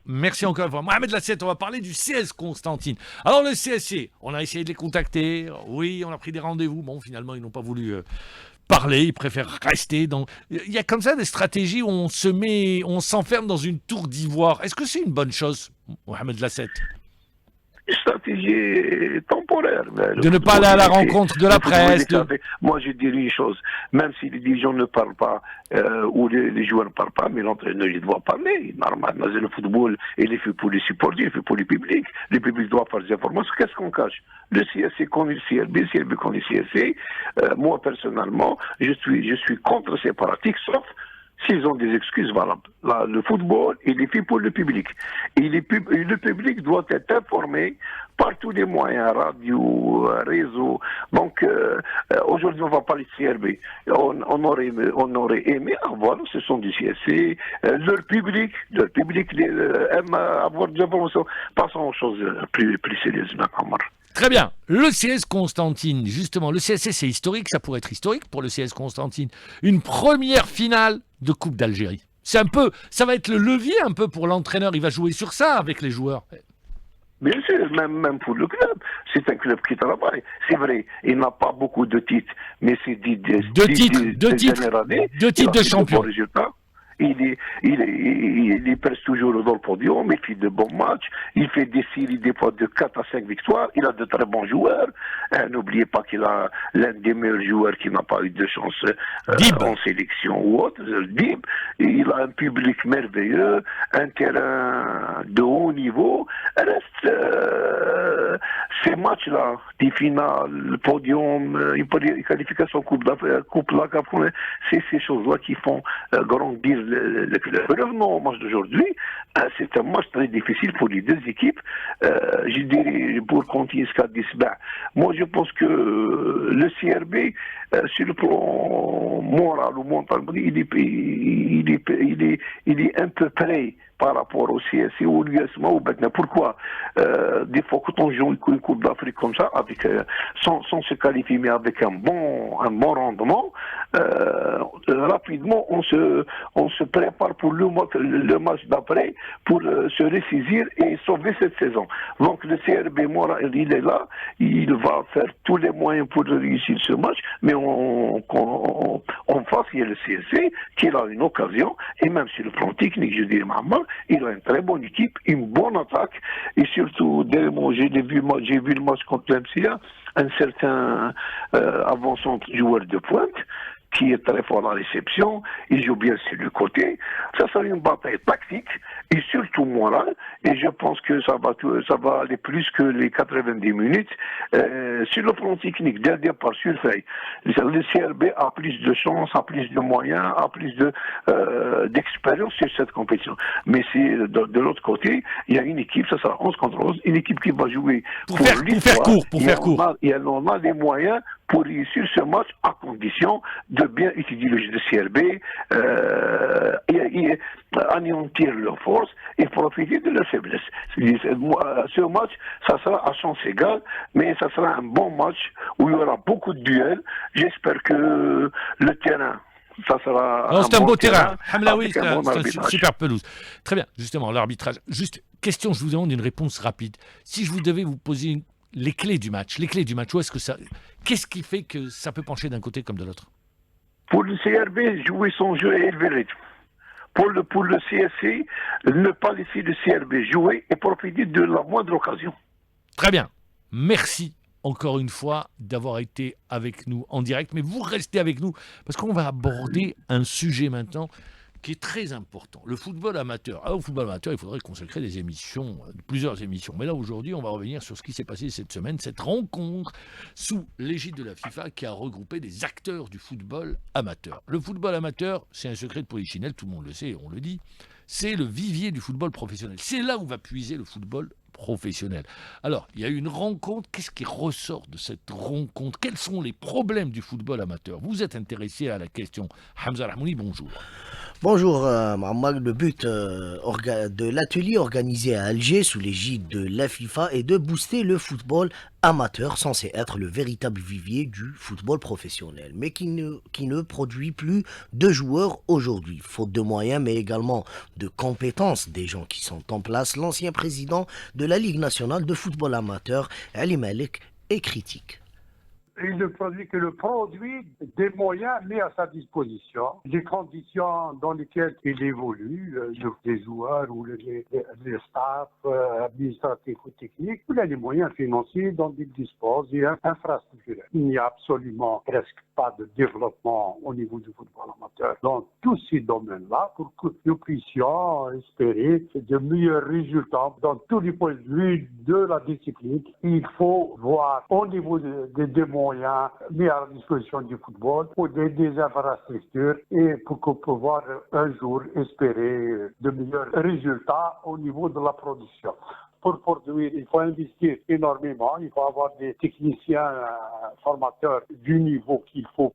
merci encore une fois. Mohamed Lassette, on va parler du CS Constantine. Alors le CSC, on a essayé de les contacter, oui, on a pris des rendez-vous, bon finalement ils n'ont pas voulu parler, ils préfèrent rester dans... Il y a comme ça des stratégies où on s'enferme dans une tour d'ivoire. Est-ce que c'est une bonne chose, Mohamed Lassette? Une stratégie temporaire. De ne pas aller à la rencontre de la presse. Moi, je dirais une chose. Même si les dirigeants ne parlent pas, ou les joueurs ne parlent pas, mais l'entraîneur, il doit parler. Normalement, le football, il est fait pour les supporters, il est fait pour le public. Le public doit avoir des informations. Qu'est-ce qu'on cache? Le CSC connaît le CRB, le CRB connaît le CSC. Moi, personnellement, je suis contre ces pratiques, sauf s'ils ont des excuses valables. Là, le football, il est fait pour le public. Et le public doit être informé par tous les moyens, radio, réseau. Donc, aujourd'hui, on va parler de CRB. On aurait aimé avoir, ce sont des CSC, leur public aime avoir des informations. Passons aux choses plus sérieuses, Omar. Très bien. Le CS Constantine, justement, le CSC, c'est historique, ça pourrait être historique pour le CS Constantine. Une première finale de Coupe d'Algérie. C'est un peu, ça va être le levier un peu pour l'entraîneur, il va jouer sur ça avec les joueurs. Bien sûr, même pour le club, c'est un club qui travaille. C'est vrai, il n'a pas beaucoup de titres, mais c'est deux titres de champion. Il presse toujours dans le podium, il fait de bons matchs, il fait des séries des fois de 4 à 5 victoires, il a de très bons joueurs. N'oubliez pas qu'il a l'un des meilleurs joueurs qui n'a pas eu de chance en sélection ou autre, Dib. Il a un public merveilleux, un terrain de haut niveau. Reste ces matchs-là, des finales, le podium, une qualification Coupe la Cap, c'est ces choses-là qui font grandir le club. Revenons au match d'aujourd'hui. C'est un match très difficile pour les deux équipes. Je dirais, pour continuer ce qu'a dit Sba, moi je pense que le CRB, sur le plan moral ou mental, il est un peu prêt par rapport au CSC ou l'USMA ou maintenant. Pourquoi des fois quand on joue une Coupe d'Afrique comme ça, avec, sans se qualifier mais avec un bon rendement, rapidement on se prépare pour le match d'après pour se ressaisir et sauver cette saison. Donc le CRB moral, il est là, il va faire tous les moyens pour réussir ce match, mais en face il y a le CSC qui a une occasion, et même sur le plan technique, je dirais Mohamed, il a une très bonne équipe, une bonne attaque, et surtout, j'ai vu le match contre l'MCA, un certain avançant joueur de pointe, qui est très fort en réception, il joue bien sur le côté. Ça sera une bataille tactique et surtout morale, et je pense que ça va aller plus que les 90 minutes. Sur le plan technique, dès le départ, sur feuille, le CRB a plus de chance, a plus de moyens, a plus d'expérience sur cette compétition. Mais si de l'autre côté, il y a une équipe, ça sera 11 contre 11, une équipe qui va jouer pour faire court. Et elle en a les moyens pour réussir ce match à condition de bien utiliser le jeu de CRB, et anéantir leurs forces et profiter de leurs faiblesses. Ce match, ça sera à chance égale, mais ça sera un bon match où il y aura beaucoup de duels. J'espère que le terrain, ça sera c'est un beau terrain. Hamlaoui, c'est une super pelouse. Très bien, justement, l'arbitrage. Juste, question, je vous demande une réponse rapide. Si je vous devais vous poser les clés du match, où est-ce que ça... Qu'est-ce qui fait que ça peut pencher d'un côté comme de l'autre? Pour le CRB, jouer son jeu et élever le rythme. Pour le CSC, ne pas laisser le CRB jouer et profiter de la moindre occasion. Très bien. Merci encore une fois d'avoir été avec nous en direct. Mais vous restez avec nous parce qu'on va aborder un sujet maintenant qui est très important. Le football amateur. Au football amateur, il faudrait consacrer des émissions, plusieurs émissions. Mais là, aujourd'hui, on va revenir sur ce qui s'est passé cette semaine, cette rencontre sous l'égide de la FIFA qui a regroupé des acteurs du football amateur. Le football amateur, c'est un secret de polichinelle, tout le monde le sait, on le dit. C'est le vivier du football professionnel. C'est là où va puiser le football professionnel. Alors, il y a eu une rencontre. Qu'est-ce qui ressort de cette rencontre? Quels sont les problèmes du football amateur? Vous êtes intéressé à la question. Hamza Rahmouni, bonjour. Bonjour, Mohamed. Le but de l'atelier organisé à Alger sous l'égide de la FIFA est de booster le football amateur, censé être le véritable vivier du football professionnel, mais qui ne produit plus de joueurs aujourd'hui, faute de moyens, mais également de compétences des gens qui sont en place. L'ancien président de la Ligue nationale de football amateur, Ali Malik, est critique. Il ne produit que le produit des moyens mis à sa disposition, les conditions dans lesquelles il évolue, les joueurs ou les staffs administratifs ou techniques, il a les moyens financiers dont il dispose et infrastructurels. Il n'y a absolument presque pas de développement au niveau du football amateur dans tous ces domaines-là pour que nous puissions espérer de meilleurs résultats dans tous les points de vue de la discipline. Il faut voir au niveau des moyens mis à la disposition du football pour des infrastructures et pour pouvoir un jour espérer de meilleurs résultats au niveau de la production. Pour produire, il faut investir énormément, il faut avoir des techniciens formateurs du niveau qu'il faut.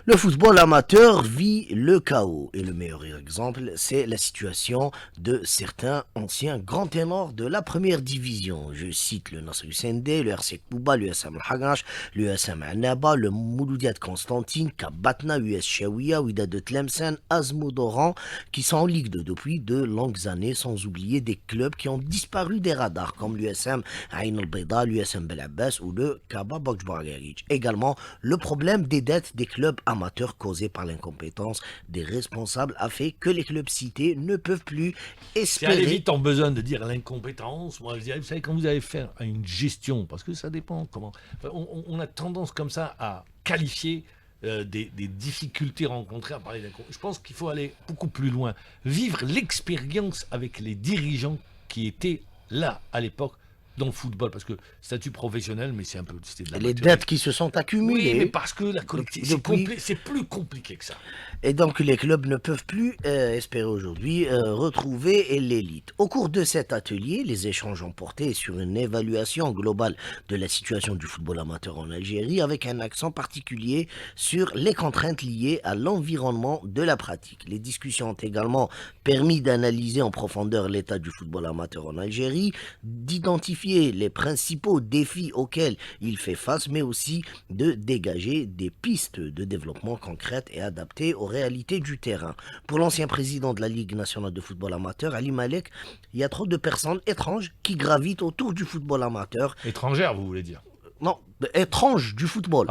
Le football amateur vit le chaos et le meilleur exemple, c'est la situation de certains anciens grands ténors de la première division. Je cite le Nasr Sendé, le RC Kouba, le USM Al-Hagash, le USM Annaba, le Mouloudiat Constantine, Kabatna, US Shawiya, Ouida de Tlemcen, Azmoudoran, qui sont en Ligue 2 depuis de longues années, sans oublier des clubs qui ont disparu des radars, comme l'USM Ain al-Bayda, l'USM Bel Abbas ou le Kaba Bokjbargarij. Également, le problème des dettes des clubs amateurs causés par l'incompétence des responsables a fait que les clubs cités ne peuvent plus espérer... C'est aller vite en besoin de dire l'incompétence. Moi, je dirais, vous savez, quand vous allez faire une gestion, parce que ça dépend comment... Enfin, on a tendance comme ça à qualifier des difficultés rencontrées à parler d'incompétence. Je pense qu'il faut aller beaucoup plus loin. Vivre l'expérience avec les dirigeants qui étaient là, à l'époque, dans le football, parce que statut professionnel, mais c'est un peu... Les dettes qui se sont accumulées. Oui, mais parce que la collectivité, c'est plus compliqué que ça. Et donc les clubs ne peuvent plus espérer aujourd'hui retrouver l'élite. Au cours de cet atelier, les échanges ont porté sur une évaluation globale de la situation du football amateur en Algérie, avec un accent particulier sur les contraintes liées à l'environnement de la pratique. Les discussions ont également permis d'analyser en profondeur l'état du football amateur en Algérie, d'identifier les principaux défis auxquels il fait face, mais aussi de dégager des pistes de développement concrètes et adaptées aux réalités du terrain. Pour l'ancien président de la Ligue nationale de football amateur, Ali Malek, il y a trop de personnes étranges qui gravitent autour du football amateur. Étrangères, vous voulez dire? Non, étranges du football.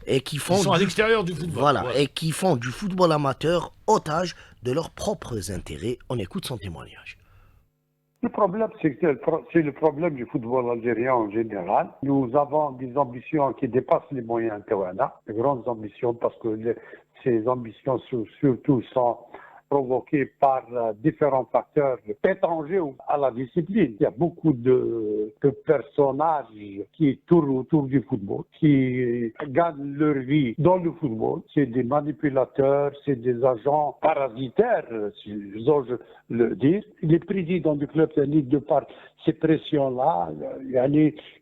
Et qui font ils sont à l'extérieur du football. Voilà, et qui font du football amateur otage de leurs propres intérêts. On écoute son témoignage. Le problème, c'est le problème du football algérien en général. Nous avons des ambitions qui dépassent les moyens Tawana, de grandes ambitions, parce que ces ambitions surtout sont provoquées par différents facteurs étrangers à la discipline. Il y a beaucoup de personnages qui tournent autour du football, qui gagnent leur vie dans le football. C'est des manipulateurs, c'est des agents parasitaires, si j'ose le dire. Les présidents du club technique, de par ces pressions-là,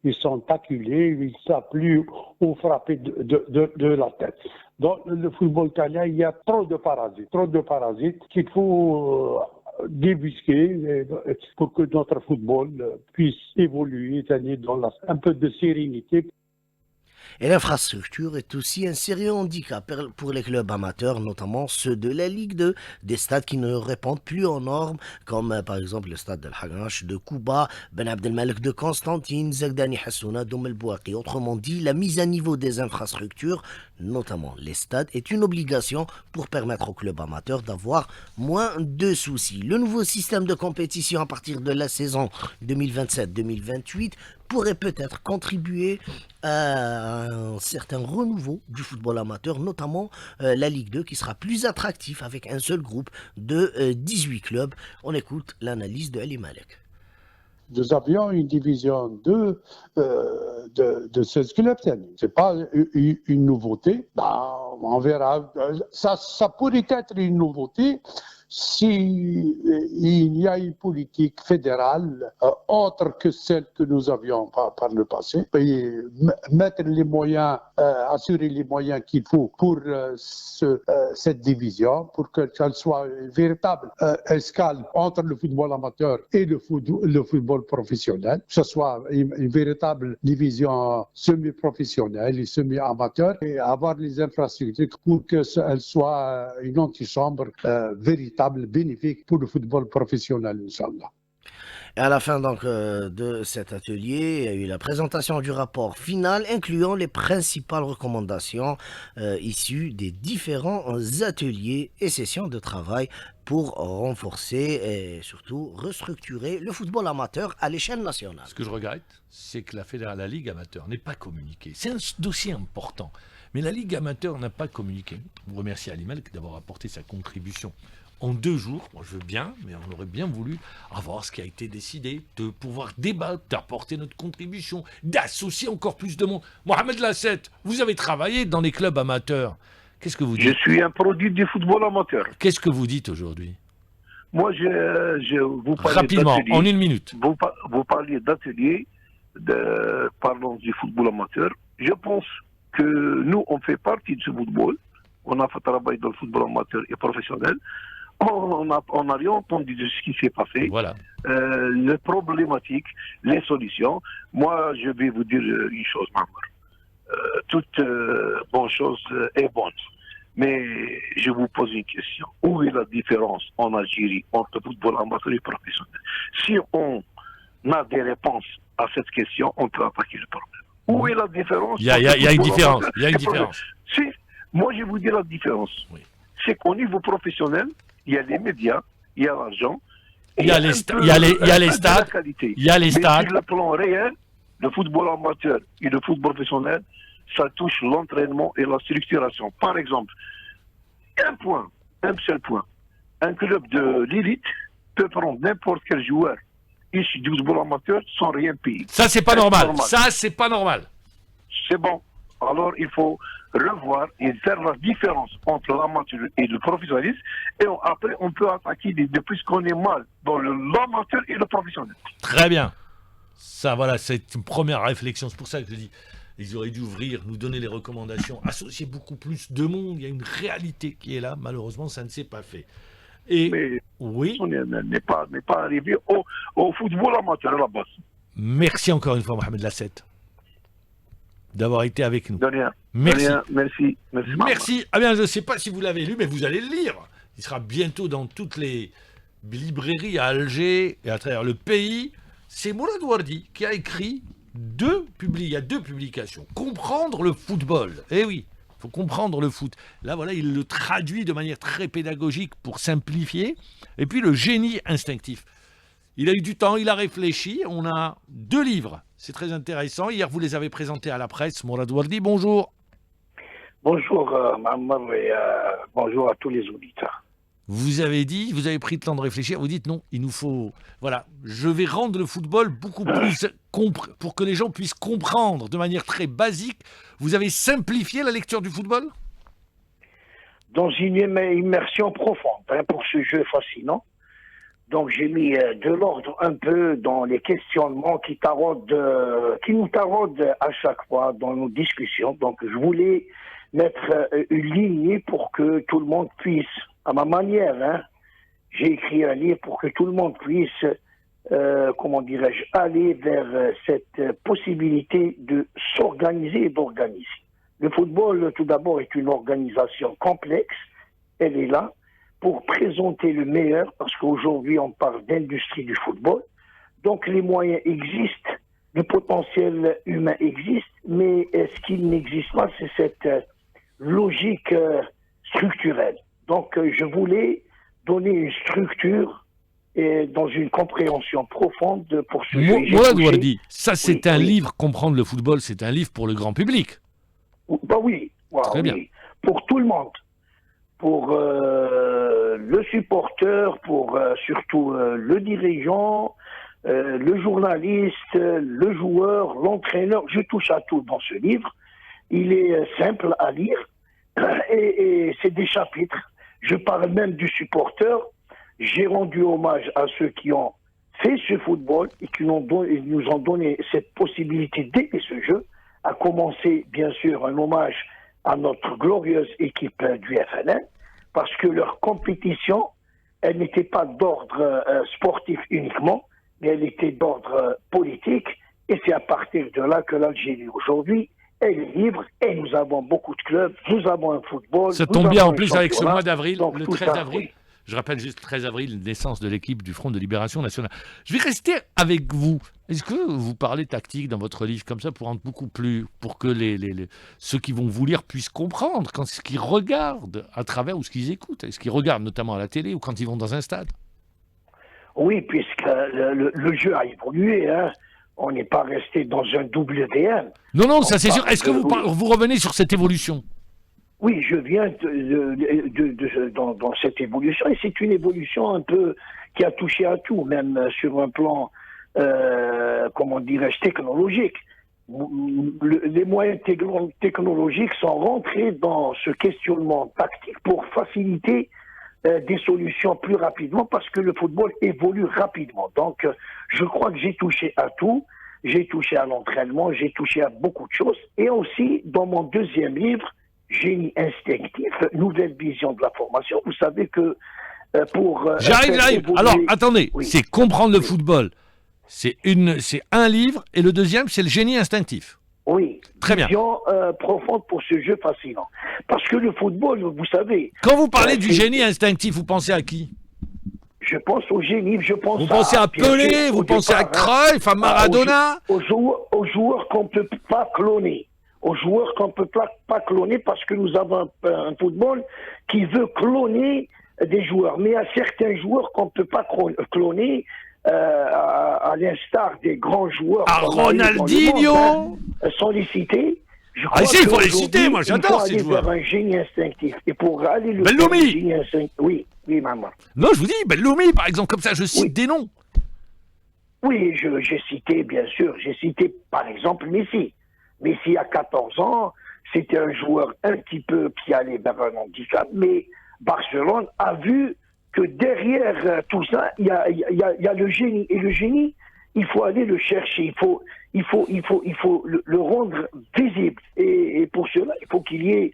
ils sont acculés, ils ne savent plus où frapper de la tête. Dans le football italien, il y a trop de parasites qu'il faut débusquer pour que notre football puisse évoluer, dans un peu de sérénité. Et l'infrastructure est aussi un sérieux handicap pour les clubs amateurs, notamment ceux de la Ligue 2, des stades qui ne répondent plus aux normes, comme par exemple le stade de Hagash, de Kouba, Ben Abdelmalek de Constantine, Zagdani Hassouna, Doum El Bouaki. Autrement dit, la mise à niveau des infrastructures, notamment les stades, est une obligation pour permettre aux clubs amateurs d'avoir moins de soucis. Le nouveau système de compétition à partir de la saison 2027-2028 pourrait peut-être contribuer à un certain renouveau du football amateur, notamment la Ligue 2 qui sera plus attractif avec un seul groupe de 18 clubs. On écoute l'analyse de Ali Malek. Nous avions une division 2 de 16 clubs. Ce n'est pas une nouveauté. On verra. Ça pourrait être une nouveauté s'il y a une politique fédérale autre que celle que nous avions par le passé, et mettre les moyens, assurer les moyens qu'il faut pour cette division, pour qu'elle soit une véritable escale entre le football amateur et le football professionnel, que ce soit une véritable division semi-professionnelle et semi-amateur, et avoir les infrastructures pour qu'elle soit une antichambre véritable, bénéfique pour le football professionnel, Inch'Allah. Et à la fin donc de cet atelier, il y a eu la présentation du rapport final incluant les principales recommandations issues des différents ateliers et sessions de travail pour renforcer et surtout restructurer le football amateur à l'échelle nationale. Ce que je regrette, c'est que la Ligue amateur n'est pas communiquée. C'est un dossier important, mais la Ligue amateur n'a pas communiqué. Je remercie Ali Malek d'avoir apporté sa contribution. En 2 jours, moi je veux bien, mais on aurait bien voulu avoir ce qui a été décidé, de pouvoir débattre, d'apporter notre contribution, d'associer encore plus de monde. Mohamed Lassette, vous avez travaillé dans les clubs amateurs. Qu'est-ce que vous dites ? Je suis un produit du football amateur. Qu'est-ce que vous dites aujourd'hui ? Moi, vous parlez rapidement, en 1 minute. Vous parliez d'ateliers, parlons du football amateur. Je pense que nous, on fait partie de ce football. On a fait travail dans le football amateur et professionnel. On n'a rien entendu de ce qui s'est passé. Voilà. Les problématiques, les solutions. Moi, je vais vous dire une chose, Mamar. Toute bonne chose est bonne. Mais je vous pose une question. Où est la différence en Algérie entre le football amateur et professionnel ? Si on a des réponses à cette question, on peut attaquer le problème. Où est la différence ? Il y a une différence. Il y a une différence. Si, moi, je vais vous dire la différence. Oui. C'est qu'au niveau professionnel, il y a les médias, il y a l'argent, il y a les stades, il y a les stades. Mais sur le plan réel, le football amateur et le football professionnel, ça touche l'entraînement et la structuration. Par exemple, un seul point. Un club de l'élite peut prendre n'importe quel joueur issu du football amateur sans rien payer. Ça, c'est pas normal. Ça, c'est pas normal. C'est bon. Alors, il faut revoir et faire la différence entre l'amateur et le professionnalisme. Et après, on peut attaquer depuis qu'on est mal dans l'amateur et le professionnel. Très bien. Ça, voilà, c'est une première réflexion. C'est pour ça que je dis, ils auraient dû ouvrir, nous donner les recommandations, associer beaucoup plus de monde. Il y a une réalité qui est là. Malheureusement, ça ne s'est pas fait. Mais oui. On n'est pas arrivé au football amateur à la base. Merci encore une fois, Mohamed Lassette, d'avoir été avec nous. De rien. Merci. De rien. Merci. Merci. Ah bien, je ne sais pas si vous l'avez lu, mais vous allez le lire. Il sera bientôt dans toutes les librairies à Alger et à travers le pays. C'est Mourad Wardi qui a écrit il y a 2 publications. Comprendre le football. Eh oui, il faut comprendre le foot. Là, voilà, il le traduit de manière très pédagogique pour simplifier. Et puis, le génie instinctif. Il a eu du temps, il a réfléchi. On a 2 livres. C'est très intéressant. Hier, vous les avez présentés à la presse. Mourad Wardi, bonjour. Bonjour, Maman, et bonjour à tous les auditeurs. Vous avez pris le temps de réfléchir. Vous dites non, il nous faut... Voilà, je vais rendre le football beaucoup plus... pour que les gens puissent comprendre de manière très basique. Vous avez simplifié la lecture du football ? Dans une immersion profonde pour ce jeu fascinant. Donc j'ai mis de l'ordre un peu dans les questionnements qui nous taraudent à chaque fois dans nos discussions. Donc je voulais mettre une ligne pour que tout le monde puisse, à ma manière, j'ai écrit un livre pour que tout le monde puisse, aller vers cette possibilité de s'organiser et d'organiser. Le football, tout d'abord, est une organisation complexe. Elle est là pour présenter le meilleur, parce qu'aujourd'hui, on parle d'industrie du football. Donc, les moyens existent, le potentiel humain existe, mais ce qu'il n'existe pas, c'est cette logique structurelle. Donc, je voulais donner une structure et dans une compréhension profonde pour ce sujet. Mourad Wardi, ça c'est un livre, comprendre le football, c'est un livre pour le grand public. Bah oui, très bien. Pour tout le monde. Pour le supporter, pour surtout le dirigeant, le journaliste, le joueur, l'entraîneur. Je touche à tout dans ce livre. Il est simple à lire et c'est des chapitres. Je parle même du supporter. J'ai rendu hommage à ceux qui ont fait ce football et qui nous ont donné cette possibilité d'aimer ce jeu. À commencer, bien sûr, un hommage à notre glorieuse équipe du FNL, parce que leur compétition, elle n'était pas d'ordre sportif uniquement, mais elle était d'ordre politique. Et c'est à partir de là que l'Algérie, aujourd'hui, elle est libre et nous avons beaucoup de clubs, nous avons un football. Ça tombe bien en plus avec ce mois d'avril, donc, le 13 avril. Oui. Je rappelle juste 13 avril, naissance de l'équipe du Front de Libération Nationale. Je vais rester avec vous. Est-ce que vous parlez tactique dans votre livre comme ça pour rendre beaucoup plus, pour que ceux qui vont vous lire puissent comprendre quand ce qu'ils regardent à travers ou ce qu'ils écoutent, ce qu'ils regardent notamment à la télé ou quand ils vont dans un stade? Oui, puisque le jeu a évolué, on n'est pas resté dans un WM. Non, ça c'est sûr. Est-ce que vous revenez sur cette évolution? Oui, je viens dans cette évolution, et c'est une évolution un peu qui a touché à tout, même sur un plan, technologique. Les moyens technologiques sont rentrés dans ce questionnement tactique pour faciliter des solutions plus rapidement, parce que le football évolue rapidement. Donc, je crois que j'ai touché à tout. J'ai touché à l'entraînement, j'ai touché à beaucoup de choses. Et aussi, dans mon deuxième livre, Génie instinctif, nouvelle vision de la formation. Vous savez que pour... J'arrive. Alors, attendez, oui. C'est comprendre le football. C'est un livre, et le deuxième, c'est le génie instinctif. Oui, très bien. Vision profonde pour ce jeu fascinant. Parce que le football, vous savez... Quand vous parlez du génie instinctif, vous pensez à qui? Je pense au génie, Vous pensez à Pelé, vous pensez à Cruyff, à Maradona? Aux joueurs qu'on ne peut pas cloner. Aux joueurs qu'on ne peut pas cloner, parce que nous avons un football qui veut cloner des joueurs. Mais il y a certains joueurs qu'on ne peut pas cloner, à l'instar des grands joueurs. Ronaldinho, sans les citer. Il faut les citer, moi j'adore ces joueurs. Vers un génie instinctif. Et pour aller le Belloumi. Oui, maman. Non, je vous dis, Belloumi, par exemple, comme ça, je cite des noms. Oui, j'ai cité, bien sûr, par exemple Messi. Messi, à 14 ans, c'était un joueur un petit peu qui allait vers un handicap, mais Barcelone a vu que derrière tout ça, il y a le génie. Et le génie, il faut aller le chercher, il faut le rendre visible. Et pour cela, il faut qu'il y ait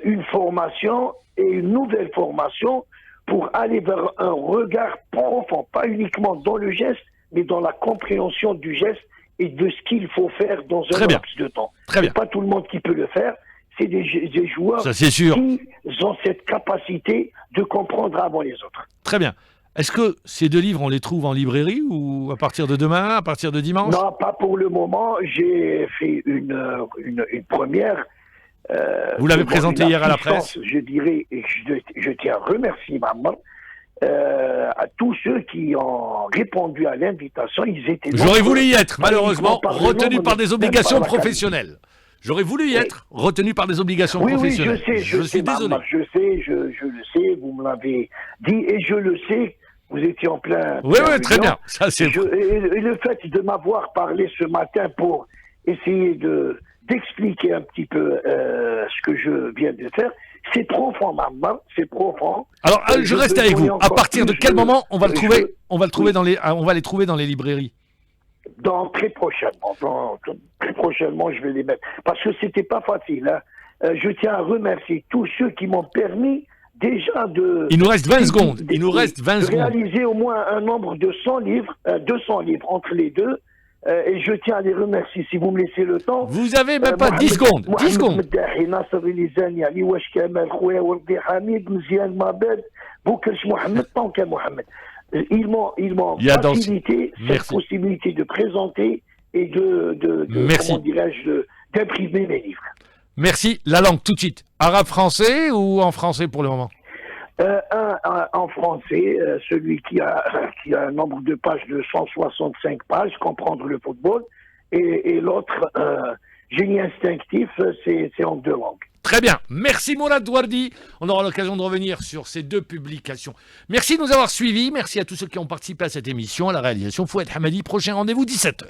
une formation et une nouvelle formation pour aller vers un regard profond, pas uniquement dans le geste, mais dans la compréhension du geste et de ce qu'il faut faire dans un laps de temps. C'est pas tout le monde qui peut le faire, c'est des joueurs qui ont cette capacité de comprendre avant les autres. Très bien. Est-ce que ces 2 livres, on les trouve en librairie ou à partir de demain, à partir de dimanche? Non, pas pour le moment. J'ai fait une première. Vous l'avez présenté hier à la presse? Je dirais, et je tiens à remercier maman, à tous ceux qui ont répondu à l'invitation. Ils étaient. J'aurais voulu y être, malheureusement, retenu par des obligations professionnelles. professionnelles. J'aurais voulu y être, retenu par des obligations professionnelles. Oui, je sais, suis désolé. je le sais, vous me l'avez dit, et je le sais, vous étiez en plein... Oui, très bien. Ça, c'est... Et le fait de m'avoir parlé ce matin pour essayer d'expliquer un petit peu ce que je viens de faire, c'est profond, maman, c'est profond. Alors, je reste avec vous. À partir de quel moment on va le trouver on va les trouver dans les librairies? Très prochainement. Très prochainement, je vais les mettre. Parce que c'était pas facile. Hein. Je tiens à remercier tous ceux qui m'ont permis déjà de... Il nous reste 20 secondes. Réaliser au moins un nombre de 200 livres entre les deux. Et je tiens à les remercier si vous me laissez le temps. Vous avez même pas 10 secondes. 10 secondes. Ils m'ont facilité cette possibilité de présenter et comment dirais-je, d'imprimer mes livres. Merci. La langue, tout de suite. Arabe-français ou en français pour le moment? En français, celui qui a un nombre de pages de 165 pages, comprendre le football, et l'autre, génie instinctif, c'est en 2 langues. Très bien. Merci Mourad Douardi. On aura l'occasion de revenir sur ces 2 publications. Merci de nous avoir suivis. Merci à tous ceux qui ont participé à cette émission, à la réalisation. Fouad Hamadi. Prochain rendez-vous, 17h.